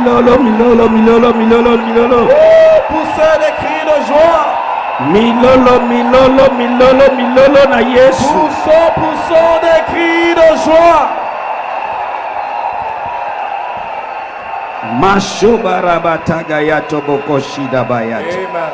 milolo, milolo, milolo, milolo, milolo. Poussez des cris de joie. Milolo, milolo, milolo, milolo na Yesu. Poussons des cris de joie. Mashobarabataga yatoboko shida bayata. Amen.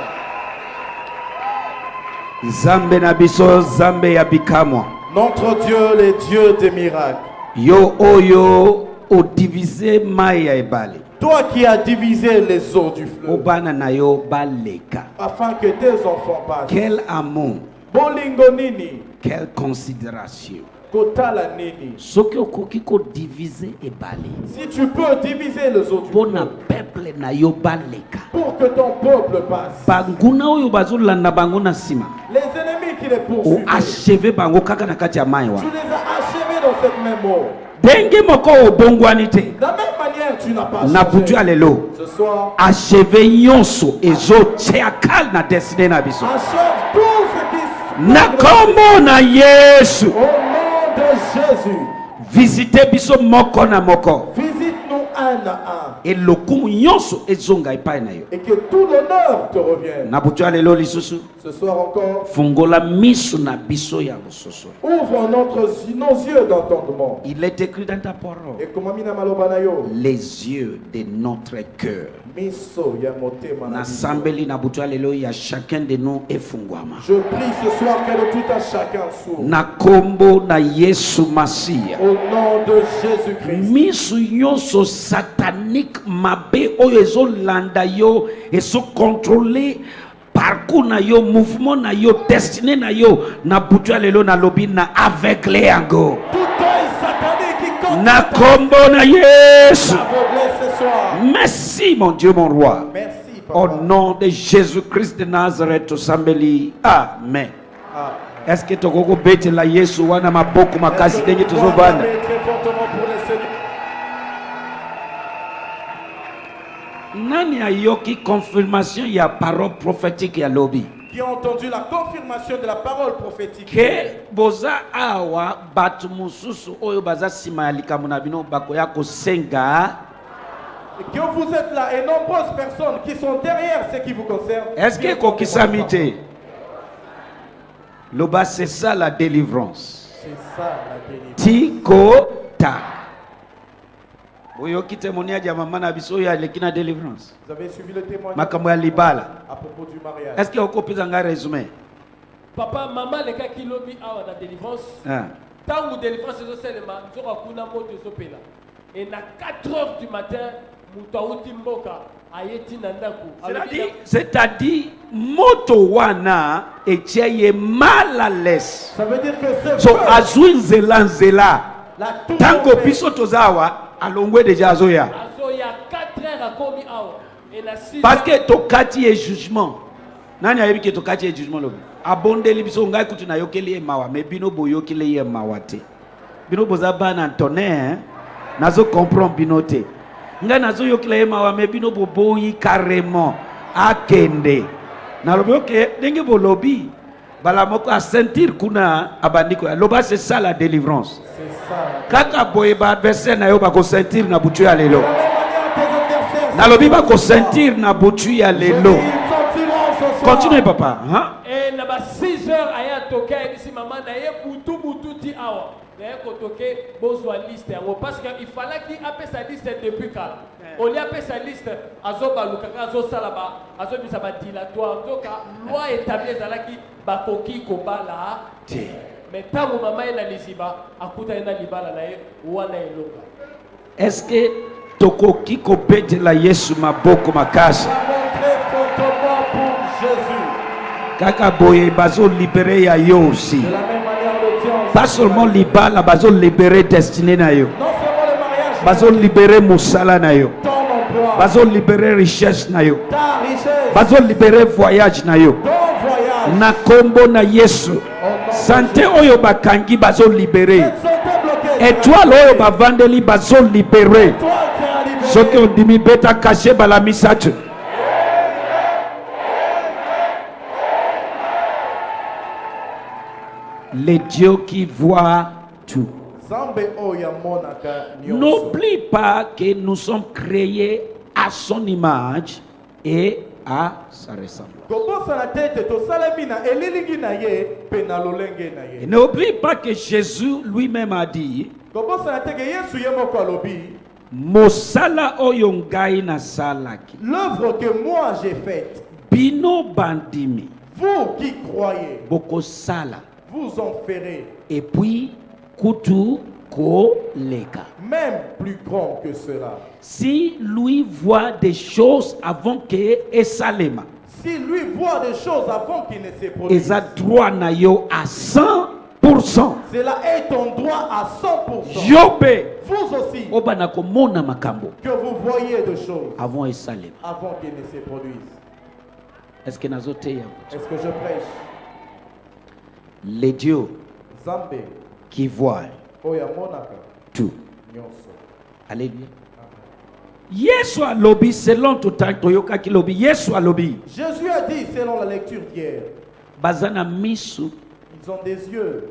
Zambe na biso, zambe ya bikamwa. Notre Dieu, le Dieu des miracles. Yo oyo o divisé maya ebale. Toi qui as divisé les eaux du fleuve, Obana na yo baleka. afin que tes enfants passent. Quel amour, Bolingo nini, quelle considération. kotala nini. Soki okoki ko diviser ebale. Si tu peux diviser les eaux du Pona fleuve, peuple na yo baleka. pour que ton peuple passe. Banguna oyo bazolanda bango na sima. Les ennemis qui les O poursuivent, achever bango kaka na kati ya mai wa. tu les as achevés dans cette même eau. Ndenge moko obongwani te. De la même manière, tu n'as pas Na butu changé. alelo. Ce soir, Achever nyonso ezotiaka na destinée na biso. achève tout ce qui Na kombo na Yesu. au nom de Jésus. Visitez biso moko na moko. Visite-nous un à un. Et lokumu nyonso ezonga epai na yo. Et que tout l'honneur te revienne. Na butu alelo lisusu. Ce soir encore, Fungola misu na biso ya bososo. ouvre nos yeux d'entendement. Il est écrit dans ta parole. Et comme Amina Malobanayo, Les yeux de notre cœur. miso ya motema na Na biso. sambeli na butu alelo ya chacun de nous efungwama. Je prie ce soir que tout à chacun s'ouvre. Na kombo na Yesu Masia. Au nom de Jésus-Christ. Misu nyonso satanique mabe oyo ezolanda yo ezo contrôler parcours na yo, mouvement na yo, destinée na yo, na butu ya lelo na lobi na aveugle yango Tout œil satanique qui compte na kombo na Yesu. aveuglé ce soir. Merci mon Dieu mon roi. Merci, Au Papa. nom de Jésus-Christ de Nazareth tosambeli. Amen. Ah. Est-ce que tokoko betela Yesu wana maboko makasi ndenge Est-ce que vous tozobanda? acclamez très fortement pour le Seigneur? Nani ayoki confirmation ya parole prophétique ya lobi? Qui ont entendu la confirmation de la parole prophétique. Ke boza awa batu mususu oyo baza sima ya likambo na bino bakoya kosenga. Et que vous êtes là et nombreuses personnes qui sont derrière ce qui vous concerne. Est-ce que kokisami te? Loba, c'est ça la délivrance. C'est ça la délivrance. Tikota. Oyo témoignage ya mama na biso ya lekina délivrance. Vous avez suivi le témoignage Makambo ya libala. à propos du mariage. Est-ce que okopesa nga résumé? Papa, maman, les gars qui l'ont mis à la délivrance, Ah. tant que délivrance est seulement, nous avons kuna moto sopela. Et à 4 heures du matin, Moutaouti Mboka, Ayeti Nandaku. C'est-à-dire, moto wana etie mal à l'aise. Ça veut dire que ce So feu, azwi nzela nzela. la tour Tango biso tozawa alongwe deja azoya. Azo, il y a 4 heures à commis awa. Et la 6 Parce que tokati e jugement. Nani ayebi ke tokati e jugement lobi? Abondeli biso ngai kutu na yokeli e mawa, mais bino boyokeli e mawa te. Bino boza bana tonnerre, nazo comprendre bino te. Nga nazo yokela e mawa, mais bino boboyi carrément akende. Na lobi ok, denge bo lobi. Bala moko a sentir kuna abandiko. Loba c'est ça la délivrance. c'est ça. Kaka boye ba adversaire na yo ba ko sentir na butu ya lelo. De la même manière, tes adversaires Na lobi ba ko sentir na butu ya lelo. ils sentiront ce soir. Continue papa, hein? Et là-bas 6 heures, Aya Toka, et ici, maman, d'ailleurs, Boutou Boutou dit awa. D'ailleurs, Kotoke, Bozwa liste. Parce qu'il fallait qu'il appelle sa liste depuis quand. On lui appelle sa liste, Azoba Lukaka, Azo Salaba, Azo Bisaba dilatoire. Donc, loi établie, Zalaki, Bakoki, Kobala. Mais tant que maman est là, Lisiba, Akuta est là, Libala, Wana est longa. Est-ce que tokoki kobetela Yesu maboko makasi? Montrez fortement pour Jésus. Kaka boye bazo libérer ya yo aussi. De la même manière, le Dieu en Pas seulement libala bazo libérer destinée na yo. non seulement le mariage, Bazo libérer musala na yo. ton emploi, Bazo libérer richesse na yo. ta richesse, Bazo libérer voyage na yo. ton voyage. Na kombo na Yesu. Santé oyo bakangi bazo libérer. Cette santé bloquée. Étoile oyo bavandeli bazo libérer. Toi, tu es libéré. Soki ondimi beta caché bala misache. Les dieux qui voient tout. Zambe oya monaka nyonso. N'oublie pas que nous sommes créés à son image et à sa ressemblance. Et n'oublie pas que Jésus lui-même a dit Mosala oyo ngai nasalaki. L'œuvre que moi j'ai faite, Bino bandimi. vous qui croyez, Bokosala. vous en ferez. Et puis kutu ko leka. Même plus grand que cela. Si lui voit des choses avant que esalema. Si lui voit des choses avant qu'il ne se produise, Eza droit na yo à 100%. cela est ton droit à 100%. Yobe. Vous aussi, Obana komona makambo. que vous voyez des choses Avant esalema. avant qu'ils ne se produisent. Est-ce que nazote ya? Est-ce que je prêche? Les dieux Zambé, qui voient Oya Monaka, tout. Nyonso. Alléluia. Yesu alobi selon tout toyoka ki lobi. Yesu alobi. Jésus a dit, selon la lecture d'hier, Bazana misu ils ont des yeux,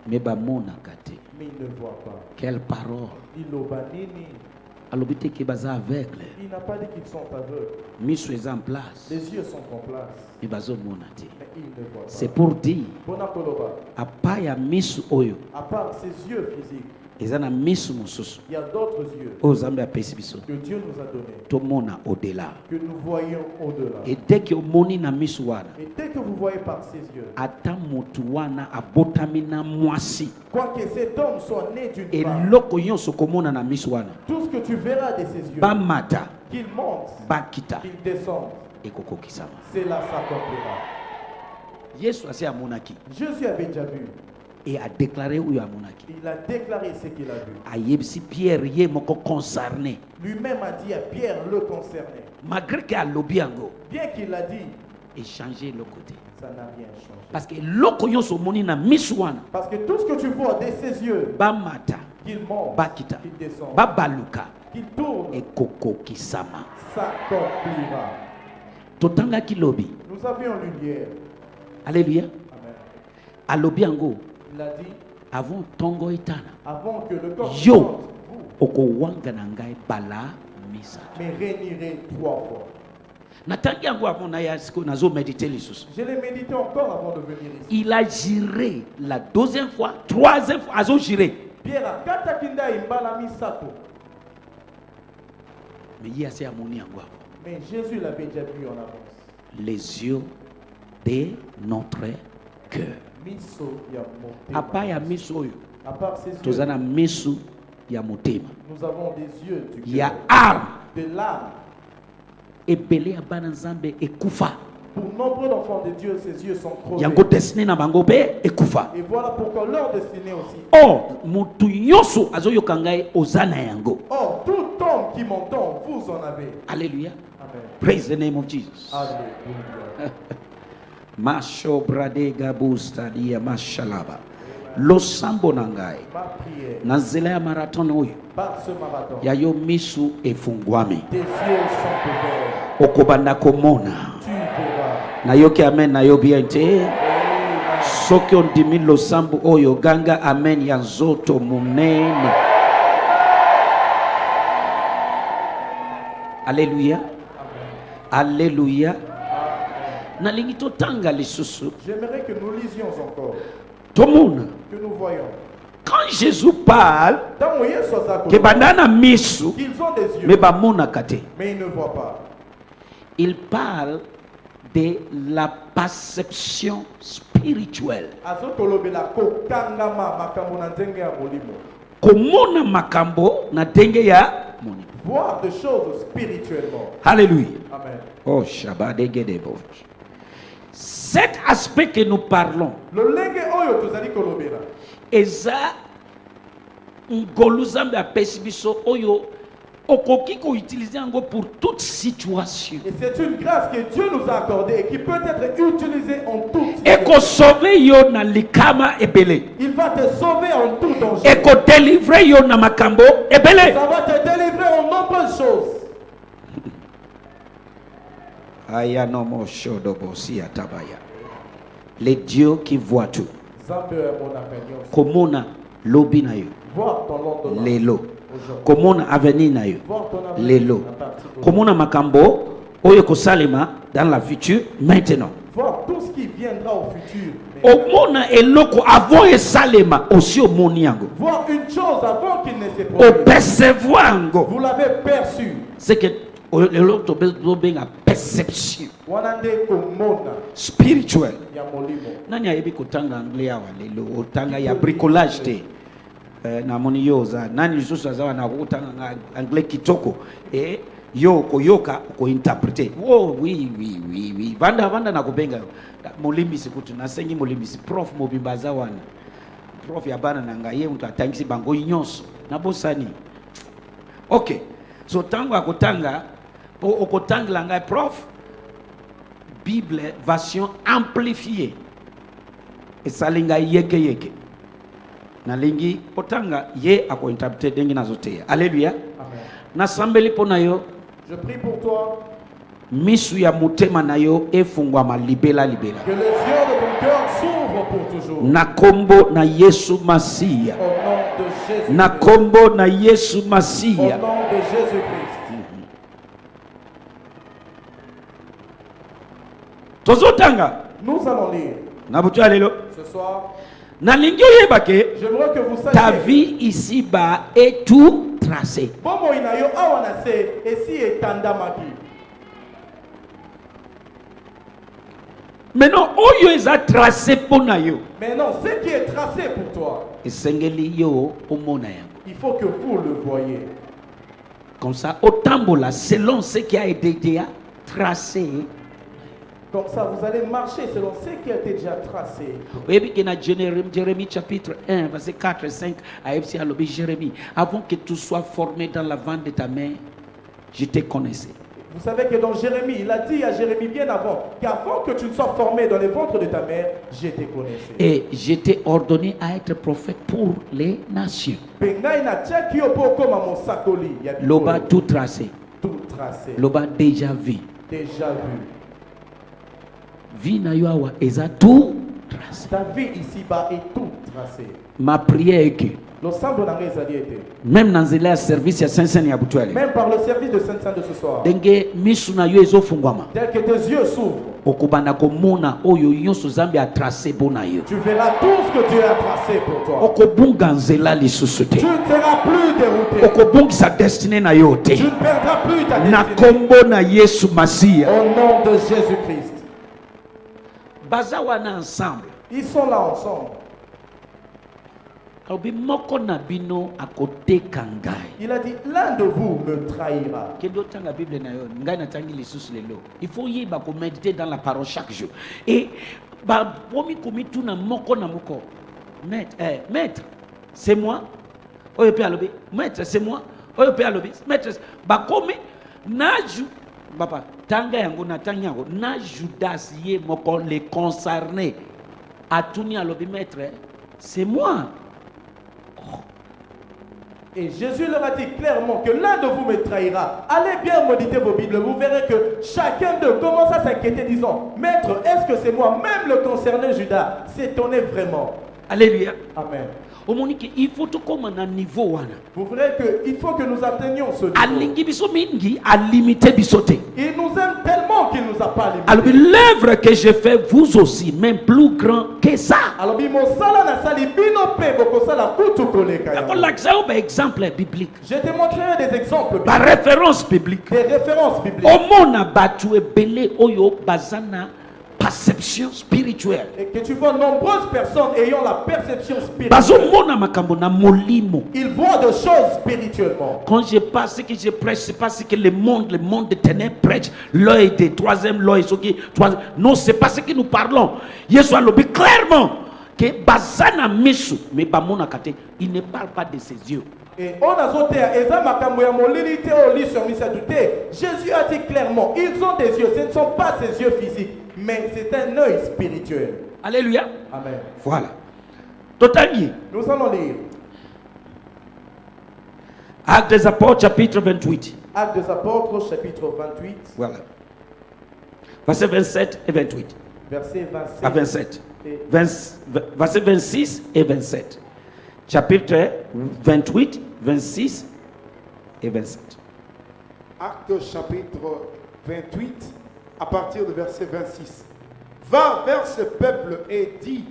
me bamona kate. mais ils ne voient pas. Quelle parole. Ilobanini, Alobi te ki baza aveugle. il n'a pas dit qu'ils sont aveugles. Misu est en place. Les yeux sont en place, Me bazo mona te. mais ils ne voient pas. C'est pour dire Bonakoloba, apaya misu oyo à part ses yeux physiques, ezana misu mosusu. il y a d'autres yeux Ozambe apesi biso. que Dieu nous a donnés, Tomona au-delà. que nous voyons au-delà. Et dès que omoni na misu wana, Et dès que vous voyez par ses yeux, ata mutu wana abotami na mwasi. quoique cet homme soit né d'une femme, Eloko nyonso komona na misu wana. tout ce que tu verras de ses yeux, Bamata, qu'il monte, bakita, qu'il descende, ekokokisama. cela s'accomplira. Yesu ase amonaki Jésus avait déjà vu. et a déclaré où amonaki. Il a déclaré ce qu'il a vu. Ayebisi Pierre ye moko concerné. Lui-même a dit à Pierre le concerné. Malgré que alobi yango, Bien qu'il l'a dit, échanger le côté. ça n'a rien changé. Parce que loko nyonso moni na misu wana, Parce que tout ce que tu vois de ses yeux, bamata, qu'il monte, bakita, qu'il descend, babaluka, qu'il tourne, ekokokisama. s'accomplira. Totangaki lobi. Nous avions lu hier. Alléluia. Amen. Alobi yango Il a dit, avant tongo itana. avant que le corps Yo. chante, vous Okowanga na ngai bala misa. me réunirez 3 fois. Natangi yango avant na ya siko nazo méditer lisusu. Je l'ai médité encore avant de venir ici. Il a juré la deuxième fois, troisième fois, azo juré. Pierre a katakinda imbala misato. Mais il y a ces amoni yango avant. Mais Jésus l'avait déjà vu en avance. Les yeux de notre cœur. Miso ya motema. Apa ya miso oyo, À part ses yeux, tozana misu ya motema. nous avons des yeux du Ya cœur, arme de l'âme. ebele ya bana nzambe ekufa. Pour nombreux enfants de Dieu, ses yeux sont crevés. Yango destiné na bango pe ekufa. Et voilà pourquoi leur destinée aussi. Or mutu nyonso azoyoka ngai oza na yango. Or, tout homme qui m'entend, vous en avez. Alléluia. Amen. Praise the name of Jesus. Alléluia. Masho brade gabusta dia mashalaba. Losambo na ngai. Ma prière, Na nzela ya marathon oyo par ce marathon, ya yo misu efungwami. tes yeux sont ouverts. Okobanda komona. Tu verras. Nayoki amen nayobi ente. Soki ondimi losambo oyo ganga amen ya nzoto munene. Alléluia. Alléluia. Nalingi totanga lisusu. J'aimerais que nous lisions encore, Tomona. que nous voyons. Quand Jésus parle Dans Moïse, que bandana misu qu'ils ont des yeux, me bamona kate. mais ils ne voient pas. Il parle de la perception spirituelle. Azotolobela kokangama makambo na nzenge ya molimo. Komona makambo na denge ya moni. Voir des choses spirituellement. Alléluia. Amen. Oh Shabadegedebo. Cet aspect que nous parlons, Lolenge oyo tozali kolobela. eza ngolu zambe apesi biso oyo okoki ko utiliser yango pour toute situation. Et c'est une grâce que Dieu nous a accordée et qui peut être utilisée en toute Et situation. ko sauver yo na likama ebele. Il va te sauver en tout danger. Et ko délivrer yo na makambo ebele. Ça va te délivrer en nombreuses choses. Aya no mo shodobo si atabaya. Les dieux qui voient tout. Zambe ya monaka nyonso. Komona lobi na yo. Voir ton lendemain. Lelo. komona avenir na yo Voir ton avenir lelo à partir d'aujourd'hui. komona makambo oyo kosalema dans la future maintenant Voir tout ce qui viendra au futur. omona eloko avant esalema aussi omoni yango Voir une chose avant qu'il ne se produise. opercevoir yango Vous l'avez perçu. c'est que eloko tobenga perception Wanande komona spirituel ya molimo. nani ayebi kotanga anglais awa lelo otanga ya bricolage te namoni yo oza nani lisusu aza wana akokotanga anglais kitoko yo koyoka kointerprete oui vanda nakubenga molimbisi kutu nasengi molimbisi prof mobimba aza wana prof ya bana na ngai ye mutu atangisi bango nyonso nabosani ok so tango akotanga po okotangela ngai prof bible version amplifiée esali ngai yeke nalingi otanga ye akointerprete ndenge nazoteya alleluya Amen. nasambeli mpo na yo Je prie pour toi misu ya motema na yo efungwama libela que les yeux de ton cœur s'ouvrent pour toujours. na kombo na yesu masiya Au nom de Jésus. na kombo na yesu Au masiya nom de Jésus-Christ. tozotanga Nous allons lire na butu ya lelo ce soir. nalingi oyeba ke J'aimerais que vous ta sachiez. vie ici-bas est tout tracé Bomo inayo awana se esi etandamaki. maintenant oyo eza tracé mpo na yo Maintenant, ce qui est tracé pour toi, esengeli yo omona yango il faut que vous le voyez. comme ça otambola selon ce qui a été déjà tracé Comme ça, vous allez marcher selon ce qui a été déjà tracé. oyebi ke na Jérémie chapitre 1 verset 4 et 5 ayebisi alobi Jérémie avant que tu sois formé dans la ventre de ta mère je te connaissais. Vous savez que dans Jérémie, il a dit à Jérémie bien avant qu'avant que tu ne sois formé dans les ventres de ta mère, je te connaissais. Et je t'ai ordonné à être prophète pour les nations. Loba tout tracé. Tout tracé. Loba déjà vu. Déjà vu. Vie na yo awa eza tout tracé. Ta vie ici-bas est tout tracé. Ma prière est que Même même dans le service ya Saint-Saint ya butuale. par le service de Saint-Saint de ce soir, Denge misu na yo ezofungwama. tel que tes yeux s'ouvrent, Okubanda komona oyo nyonso Zambi a tracé bona yo. tu verras tout ce que Dieu a tracé pour toi. Okobunga nzela lisusu te. Tu ne seras plus dérouté. Okobungisa destinée na yo te. Tu ne perdras plus ta Na destinée. kombo na Yesu Masiya. Au nom de Jésus-Christ. Baza wana ensemble. Ils sont là ensemble. Obi moko na bino akoteka ngai. Il a dit, l'un de vous me trahira. Kendo tanga Bible na yo, ngai na tangi lisusu lelo. Il faut yeba ko méditer dans la parole chaque jour. Et ba pomi komi tuna moko na moko. Maître, c'est moi. Oyo pe alobi, maître, c'est moi. Oyo pe alobi, maître, ba komi naju papa tanga yango na tanga yango na Judas ye moko les concernés. Atuni alobi maître, c'est moi. Et Jésus leur a dit clairement que l'un de vous me trahira. Allez bien méditer vos Bibles. Vous verrez que chacun d'eux commence à s'inquiéter disant, Maître, est-ce que c'est moi? Même le concerné Judas s'étonnait vraiment. Alléluia. Amen. Il faut tout comme un niveau wana. Vous verrez qu'il faut que nous atteignions ce niveau. Alingi biso mingi a limité bisote. Il nous aime tellement qu'il ne nous a pas Alors limités. l'œuvre que je fais vous aussi, même plus grand que ça. Alors, mosala na sali bino pe bokosala kutu koleka D'accord, yango. l'exemple exemple biblique. Je te montrerai des exemples Par bibliques, référence biblique. des références bibliques. Omona batu ebele oyo bazana perception spirituelle. Et que tu vois nombreuses personnes ayant la perception spirituelle. Bazo mona makambo na molimo. Ils voient des choses spirituellement. Quand je passe ce que je prêche, c'est pas ce que le monde de ténèbres prêche. L'œil des troisième, l'œil, non, c'est pas ce que nous parlons. Yesu a lobby clairement que bazana misu, mais bamona kate, il ne parle pas de ses yeux. Et on a zoté à Eza makambo ya molilité au lit sur Missa douté. Jésus a dit clairement, ils ont des yeux, ce ne sont pas ses yeux physiques, mais c'est un œil spirituel. Alléluia. Amen. Voilà. Totangi. Nous allons lire Actes des Apôtres, chapitre 28. Actes des Apôtres, chapitre 28, Voilà. Versets 27 et 28. verset À 27. 27. Versets 26 et 27. Chapitre 28, 26 et 27. Actes chapitre 28, à partir du verset 26. Va vers ce peuple et dis,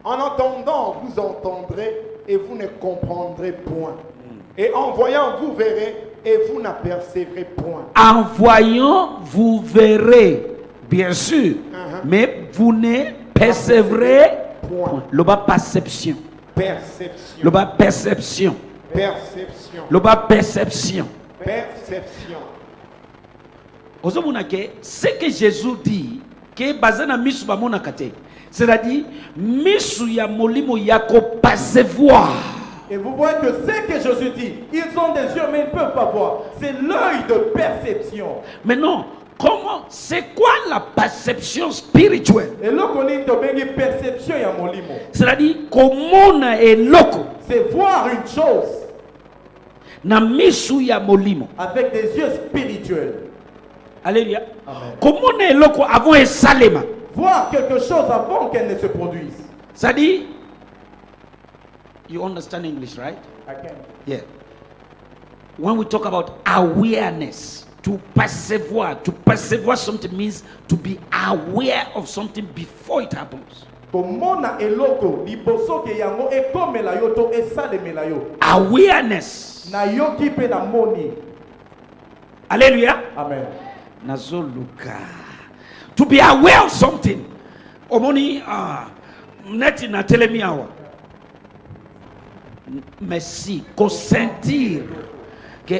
en entendant, vous entendrez et vous ne comprendrez point. Et en voyant, vous verrez et vous n'apercevrez point. En voyant, vous verrez, bien sûr, mais vous ne percevrez point. Le bas perception. Perception. Le bas perception. Perception. Le bas perception. Perception. Ce que Jésus dit, que bazana misu ba mona kate, c'est-à-dire misu ya molimo yako percevoir. Et vous voyez que ce que Jésus dit, ils ont des yeux mais ils ne peuvent pas voir. C'est l'œil de perception. Mais non, comment, c'est quoi la perception spirituelle? Et là qu'on est de perception ya molimo. C'est-à-dire comment est loco. C'est voir une chose Na misu ya molimo. avec des yeux spirituels. Alléluia. Amen. Comment est loco avant et salema? Voir quelque chose avant qu'elle ne se produise. C'est-à-dire, you understand English, right? I can. Yeah. When we talk about awareness, to perceive something means to be aware of something before it happens. Komona eloko liboso ke yango ekomela yo to esalemela yo. Awareness. Na yo ki pe na moni. Alléluia. Amen. Nazoluka. To be aware of something. Omoni neti na telemi awa. Merci. Consentir que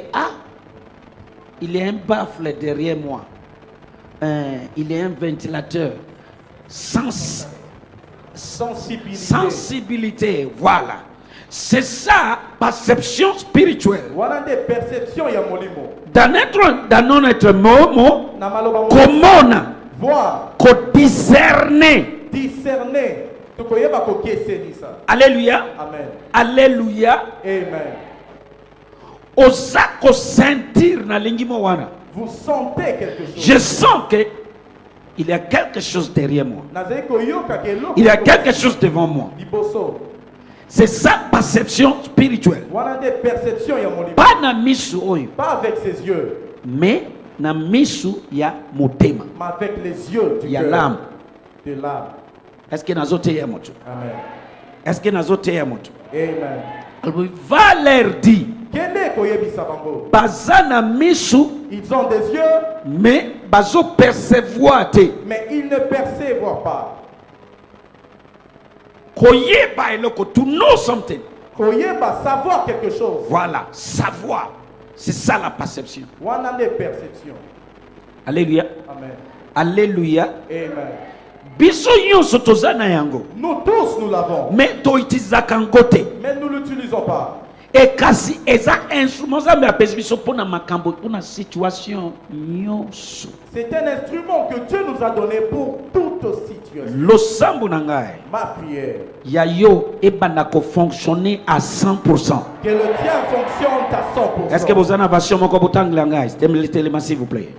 il y a un baffle derrière moi. Il y a un ventilateur. Sensibilité. Voilà. C'est ça, perception spirituelle. Voilà des perceptions ya molimo. Dans notre mot, Na maloba comment voir, discerner. discerner. Tokoyeba ko kesenisa. Alléluia. Amen. Alléluia. Amen. Osako sentir na lingimo wana. Vous sentez quelque chose. Je sens que il y a quelque chose derrière moi. Nazali koyoka ke eloko. Il y a quelque chose devant moi. Liboso. C'est ça perception spirituelle. Voilà des perceptions ya molimo. Pas na misu oyo, Pas avec ses yeux, mais na misu ya motema, mais avec les yeux du ya cœur, l'âme. de l'âme. Est-ce que nazoteya moto? Amen. Est-ce que nazoteya moto? Amen. Alors, va leur dire, Kende koyebisa bango. baza na misu, Ils ont des yeux, mais bazo percevoir te. mais ils ne perçoivent pas. Koyeba eloko, to know something. Koyeba savoir quelque chose. Voilà, savoir. C'est ça la perception. Wana des perceptions. Alléluia. Amen. Alléluia. Amen. Biso nyonso toza na yango. Nous tous, nous l'avons. Mais toitizaka ngo te. Mais nous ne l'utilisons pas. Et kasi eza instrument za me apesi biso pona makambo pona situation nyonso. C'est un instrument que Dieu nous a donné pour toute situation. Losambo na ngai Ma prière. ya yo ebanda ko fonctionner à 100%. Que le tien fonctionne à 100%. Est-ce que vous avez une version moko botangla ngai? Téléma s'il vous plaît.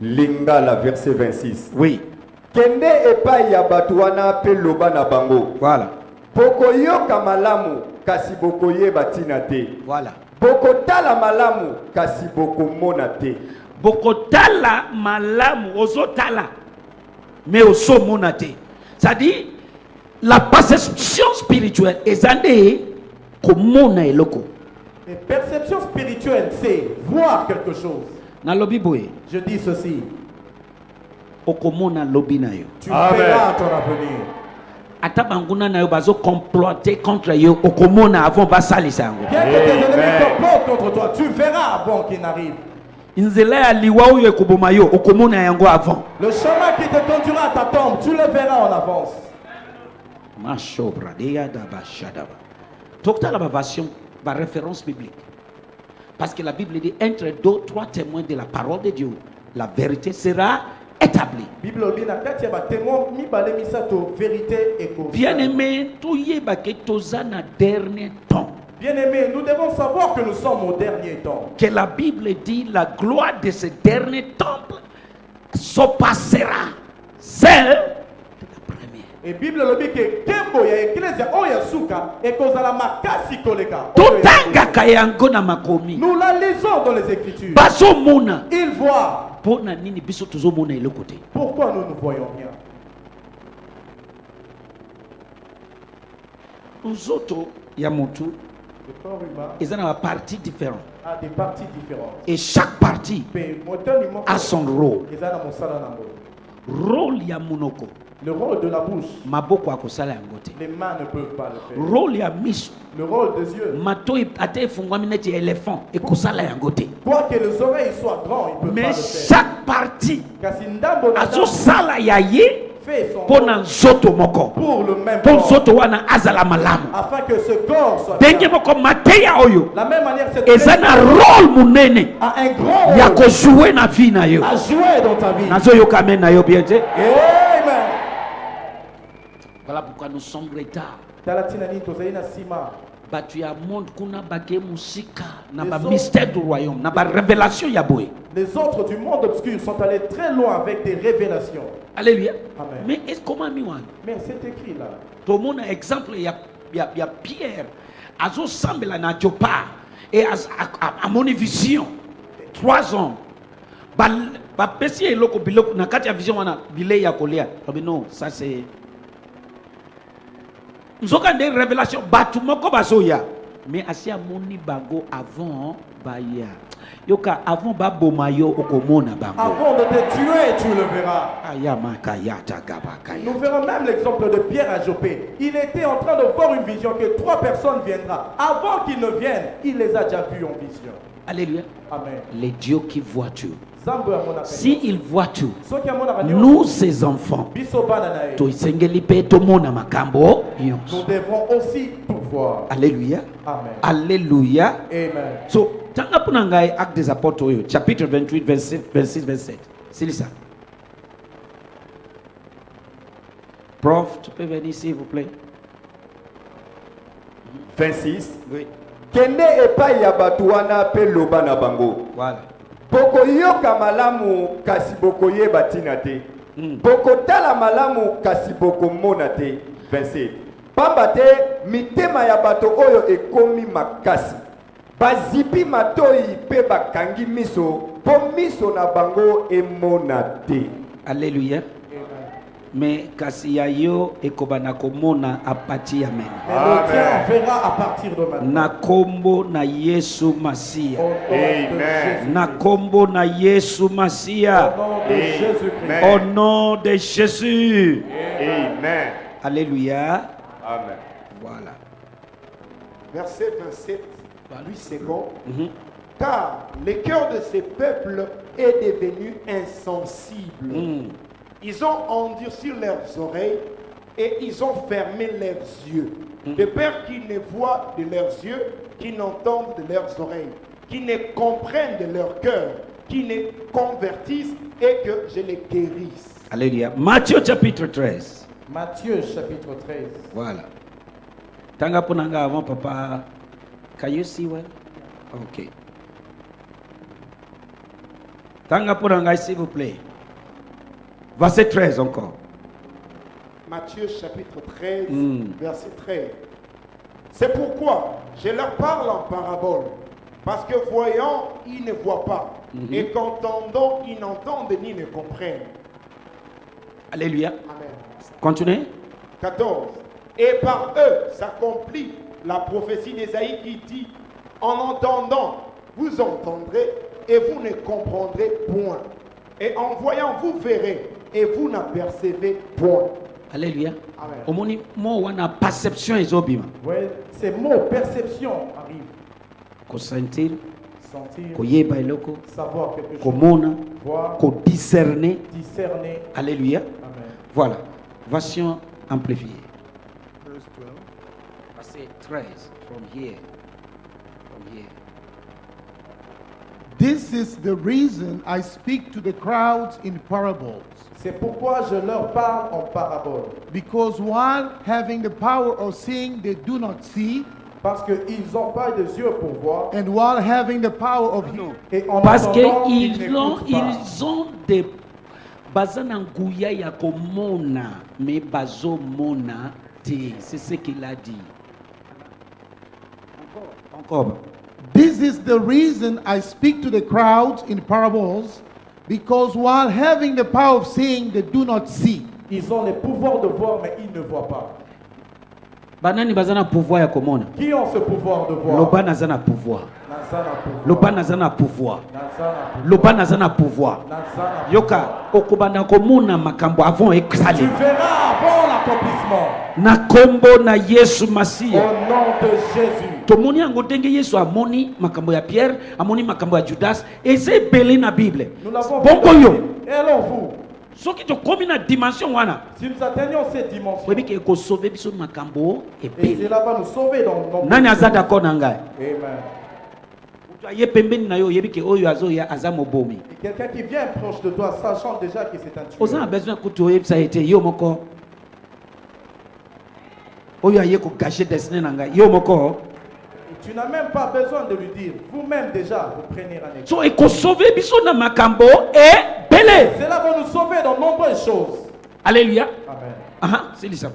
Lingala verset 26. Oui, Kende epai ya bato wana pe loba na bango. voilà. Bokoyoka malamu kasi bokoyeba tina te. Voilà. Bokotala malamu kasi bokomona te. Bokotala malamu ozotala mais osomona te. C'est-à-dire la perception spirituelle ezande komona eloko. Et perception spirituelle, c'est voir quelque chose. Na lobi boye Je dis ceci. okomona lobi na yo. Tu Amen. verras ton avenir. Ata banguna na yo bazo comploter contre yo okomona avant basalisa yango. Bien que tes ennemis complotent contre toi, tu verras avant qu'ils n'arrivent. Nzela ya liwa oyo ekoboma yo okomona yango avant. Le chemin qui te conduira à ta tombe, tu le verras en avance. Mashobra deya daba shadaba. Tokta la version ba référence biblique. Parce que la Bible dit entre deux trois témoins de la parole de Dieu, la vérité sera établie. Bible dit na kati ya ba témoin mibale misato vérité et cause. Bien-aimé, toyeba ke toza na dernier temps. Bien-aimés, nous devons savoir que nous sommes au dernier temps. Que la Bible dit la gloire de ce dernier temple surpassera celle de la première. Et Bible le dit que Kembo ya ecclesia oya suka et kozala makasi koleka. totangaka yango na makomi Nous la lisons dans les Écritures. bazomona Il voit. mpo na nini biso tozomona eloko te. Pourquoi nous ne voyons rien? nzoto ya motu Le corps humain eza na bapartie différent a des parties différentes. et chaque partie Mais moteur a son rôle. Eza na mosala nango. Rôle ya monoko Le rôle de la bouche, maboko akosala yango te. les mains ne peuvent pas le faire. Rôle ya miso Le rôle des yeux, matoi ate efungwami neti ya éléphant ekosala yango te. quoique les oreilles soient grands, ils peuvent pas Mais le faire. chaque partie Kasi ndambo na ndambo azosala ya ye fait son mpo na rôle nzoto moko pour le même mpo corps, nzoto wana azala malamu. afin que ce corps soit ndenge bien. moko mateya oyo La même manière, cette eza na rôle monene a un grand ya rôle kozue na vie na yo. à jouer dans ta vie. nazoyoka amen na yo bien te. Amen. Voilà pourquoi nous sommes retard. Talatina ni tozali na sima. Bato ya monde kuna bake musika na Les ba autres- mystère du royaume na ba révélation ya boye. Les autres du monde obscur sont allés très loin avec des révélations. Alléluia. Amen. Mais est-ce comment mi wana? Mais c'est écrit là. To mona exemple ya Pierre azo sambela na Joppa et a mon vision 3 hommes ba pesi eloko biloko na kati ya vision wana bilei ya kolia. Mais non, ça c'est nzoka nde révélation batu moko bazoya mais asi amoni bango avant baya yoka avant baboma yo okomona bango Avant de te tuer, tu le verras. aya makayata gabakaya. Nous verrons même l'exemple de Pierre à Joppé. Il était en train de voir une vision que 3 personnes viendront. Avant qu'ils ne viennent, il les a déjà vus en vision. Alléluia. Amen. Les dieux qui voient tout. Zambo ya mona Si ils voient tout, Soki ya mona radio, nous ces enfants, biso bana na ye. toisengeli pe tomona makambo Nous nyonso. devrons aussi tout voir. Alléluia. Amen. Alléluia. Amen. So, tanga puna ngai Actes des Apôtres oyo, chapitre 28, 26, 27. C'est ça. Prof, tu peux venir s'il vous plaît. 26. Oui. Kende epai ya bato wana pe loba na bango. Voilà. Bokoyoka malamu kasi bokoyeba tina te. Bokotala malamu kasi bokomona te. 27. Pamba te mitema ya bato oyo ekomi makasi. Bazipi matoi pe bakangi miso po miso na bango emona te. Alléluia. Mais kasi ya yo ekobana komona apati ya mena. Mais le tien verra à partir de maintenant. Na kombo na Yesu Masia. Au nom de Jésus-Christ. Na kombo na Yesu Masia. Au nom de Jésus-Christ. Au nom de Jésus. Amen. Alléluia. Amen. Voilà. Verset 27, 8 secondes. Mhm. Car le cœur de ces peuples est devenu insensible. Mm. Ils ont endurci leurs oreilles et ils ont fermé leurs yeux. De peur qu'ils ne voient de leurs yeux, qu'ils n'entendent de leurs oreilles, qu'ils ne comprennent de leur cœur, qu'ils ne convertissent et que je les guérisse. Alléluia. Matthieu chapitre 13. Matthieu chapitre 13. Voilà. Tanga punanga avant papa. Can you see well? Okay. Tanga punanga s'il vous plaît. Verset 13 encore. Matthieu chapitre 13, Mm. verset 13. C'est pourquoi je leur parle en parabole. Parce que voyant, ils ne voient pas. Et qu'entendant, ils n'entendent ni ne comprennent. Alléluia. Amen. Continuez. 14. Et par eux s'accomplit la prophétie d'Ésaïe qui dit, en entendant, vous entendrez et vous ne comprendrez point. Et en voyant, vous verrez et vous n'apercevez point. Alléluia. Amen. Omoni mo wana perception ezobima. Ouais, ces mots perception arrivent. Ko sentir, Sentir, ko yeba eloko, savoir quelque ko chose, mona, voir, ko discerner. discerner. Alléluia. Amen. Voilà. Version amplifiée. Verset 13. From here. From here. This is the reason I speak to the crowds in parables. C'est pourquoi je leur parle en parabole. Because one having the power of seeing they do not see, Parce qu'ils n'ont pas des yeux pour voir. and one having the power of hearing. Et en Parce entendant, ils qu'ils ont, n'écoutent pas. ils ont baza na nguya ya komona me bazomona te. C'est ce qu'il a dit. Encore. This is the reason I speak to the crowds in parables, because while having the power of seeing, they do not see. Ils ont le pouvoir de voir, mais ils ne voient pas. Banani baza na pouvoir ya komona. Qui ont ce pouvoir de voir? Loba naza na pouvoir. Nazana pouvoir. Loba naza na pouvoir. Nazana pouvoir. Loba naza na pouvoir. Nazana Yoka okobanda komona makambo avant Tu exali. verras avant l'accomplissement. Na kombo na Yesu Au Masia. nom de Jésus. Tomoni yango ndenge Yesu amoni makambo ya Pierre, amoni makambo ya Judas, eza ebele na Bible. Nous l'avons Bongo vu. yo. Et alors vous, Soki tokomi na dimension wana, si nous atteignons cette dimension, oyebi ke ekosauve biso makambo et ebele. cela va nous sauver dans nos Nani aza d'accord na ngai? Amen. Mutu aye pembeni na yo oyebi ke oyo azoya aza mobomi. Et quelqu'un qui vient proche de toi, sachant déjà que c'est un Oza na tueur. besoin kutu oyebisa ete yo moko oyo aye kogache destin na ngai yo moko. Et tu n'as même pas besoin de lui dire. Vous-même déjà, vous prenez un exemple. So ekosauve biso na makambo ebele. Cela va nous sauver dans nombreuses choses. Alléluia. Amen. Aha, silisa.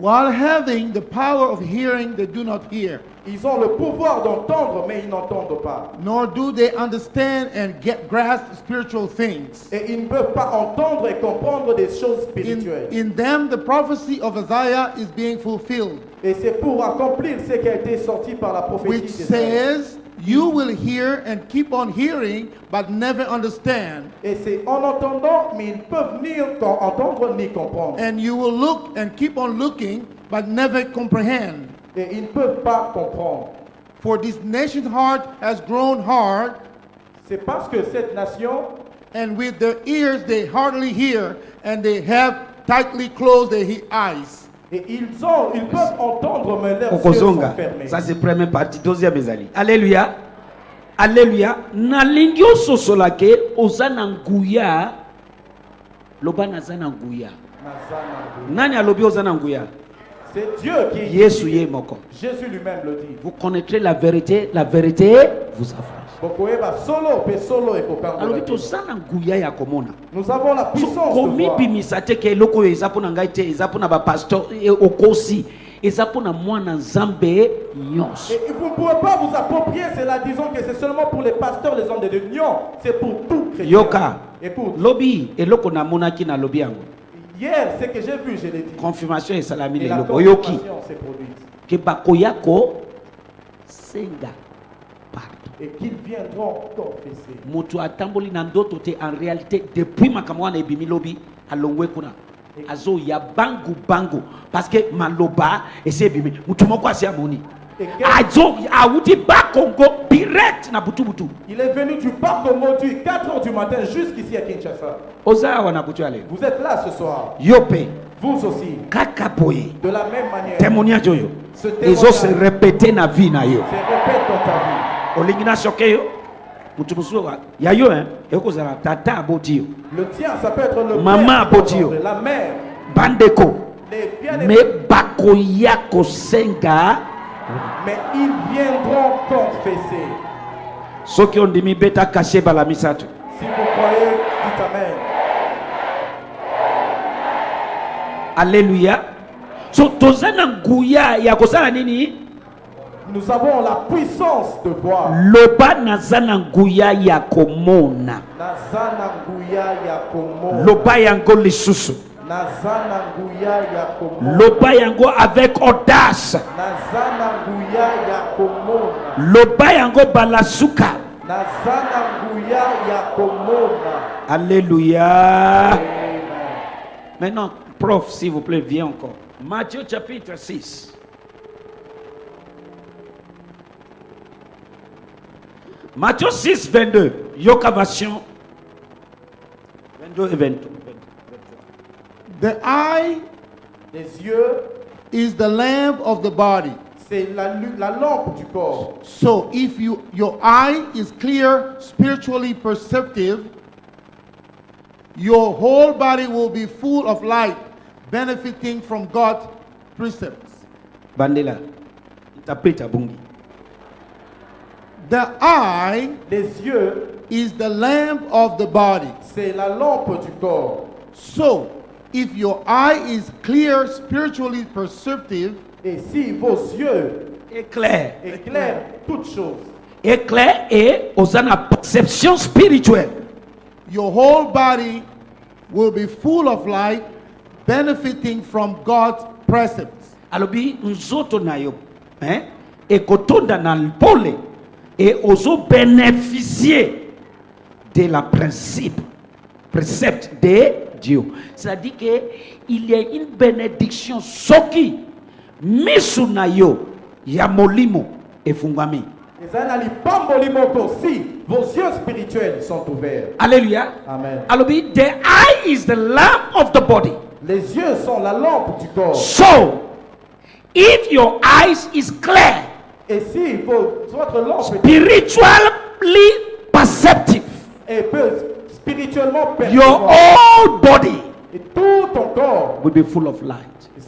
While having the power of hearing, they do not hear, Ils ont le pouvoir d'entendre, mais ils n'entendent pas. nor do they understand and grasp spiritual things. Et ils ne peuvent pas entendre et comprendre des choses In, spirituelles. in them, the prophecy of Isaiah is being fulfilled, Et c'est pour accomplir ce qui a été sorti par la prophétie which d'Ésaïe. says, "You will hear and keep on hearing, but never understand. Et c'est en entendant, mais ils peuvent ni entendre ni comprendre. And you will look and keep on looking, but never comprehend. Et ils ne peuvent pas comprendre. For this nation's heart has grown hard, C'est parce que cette nation, and with their ears they hardly hear, and they have tightly closed their eyes." et ils peuvent entendre, mais leurs yeux sont Okozonga. fermés. Ça c'est première partie, deuxième ezali. Alléluia. Alléluia. Nalingi ososola ke oza na nguya. Loba naza na nguya. Nani alobi oza na nguya? C'est Dieu qui Yesu ye moko. Jésus lui-même le dit. Vous connaîtrez la vérité vous affranchira. Bokoyeba solo pe solo et kokanga. Alobi toza na nguya ya komona. Nous avons la So puissance de komi voir. bimisa te ke eloko oyo eza mpona ngai te, eza mpona bapasteur okosi, eza mpona mwana nzambe nyonso. Et vous ne pouvez pas vous approprier cela, disons que c'est seulement pour les pasteurs, les hommes de Dieu. Non, c'est pour tout chrétien. Yoka. Écoute, Lobi eloko namonaki na lobi yango. hier, ce que j'ai vu, je l'ai dit. Confirmation esalami Et la lelo oyoki confirmation s'est produite. ke bakoya ko senga pardon. Et qu'ils viendront confesser. Moto atamboli na ndoto te, en réalité depuis makambo wana ebimi lobi alongwe kuna azo ya bangu parce que maloba ese ebimi mutu moko asi amoni Et azo awuti ba Congo direct na butu. il est venu du parc de Modu, 4h du matin, jusqu'ici à Kinshasa. Oza wana butu ale Vous êtes là ce soir. yope Vous aussi. kaka boye De la même manière. témoignage oyo Ce témoignage ezo se répéter na vie na yo. se répète dans ta vie. Olingi na choke yo mutu mususu ya yo ekozala tata aboti yo Le tien, ça peut être le Maman père qui Apotio. t'entendrait, la mère, bandeko les bien-aimés. me bakoya kosenga Mais ils viendront confesser. soki ondimi beta kashe bala misato. Si vous croyez, dites Amen. Alléluia. So toza na nguya ya kosala nini? Nous avons la puissance de voir. Loba naza na nguya ya komona. Nazana nguya ya komo. Loba yango lisusu. Nazana nguya ya komo. Loba yango avec audace. Nazana nguya ya komona. Loba yango balasuka. Nazana nguya ya komona. Alléluia. Amen. Maintenant, prof, s'il vous plaît, viens encore. Matthieu chapitre 6. Matthieu 6, 22. Yoka version 22 et 23. The eye Les yeux, is the lamp of the body. c'est la lampe du corps. So if your eye is clear, spiritually perceptive, your whole body will be full of light, benefiting from God's precepts. Bandela. Interprète à Bungi. The eye Les yeux, is the lamp of the body. C'est la lampe du corps. So, if your eye is clear, spiritually perceptive, Et si vos yeux Éclair. éclairent toutes choses, Éclair et aux une perception spirituelle. your whole body will be full of light, benefiting from God's precepts. Alobi nzoto na yo, hein? Et kotonda na pole et ozo bénéficier de la précepte de Dieu. C'est-à-dire que il y a une bénédiction soki misu na yo ya molimo efungami. ezali pamboli moko si vos yeux spirituels sont ouverts. Alléluia. Amen. Alobi, the eye is the lamp of the body. Les yeux sont la lampe du corps. So, if your eyes is clear, Et si votre lampe spiritually perceptive, est peu spirituellement your percevante, whole body et tout ton corps will be full of light.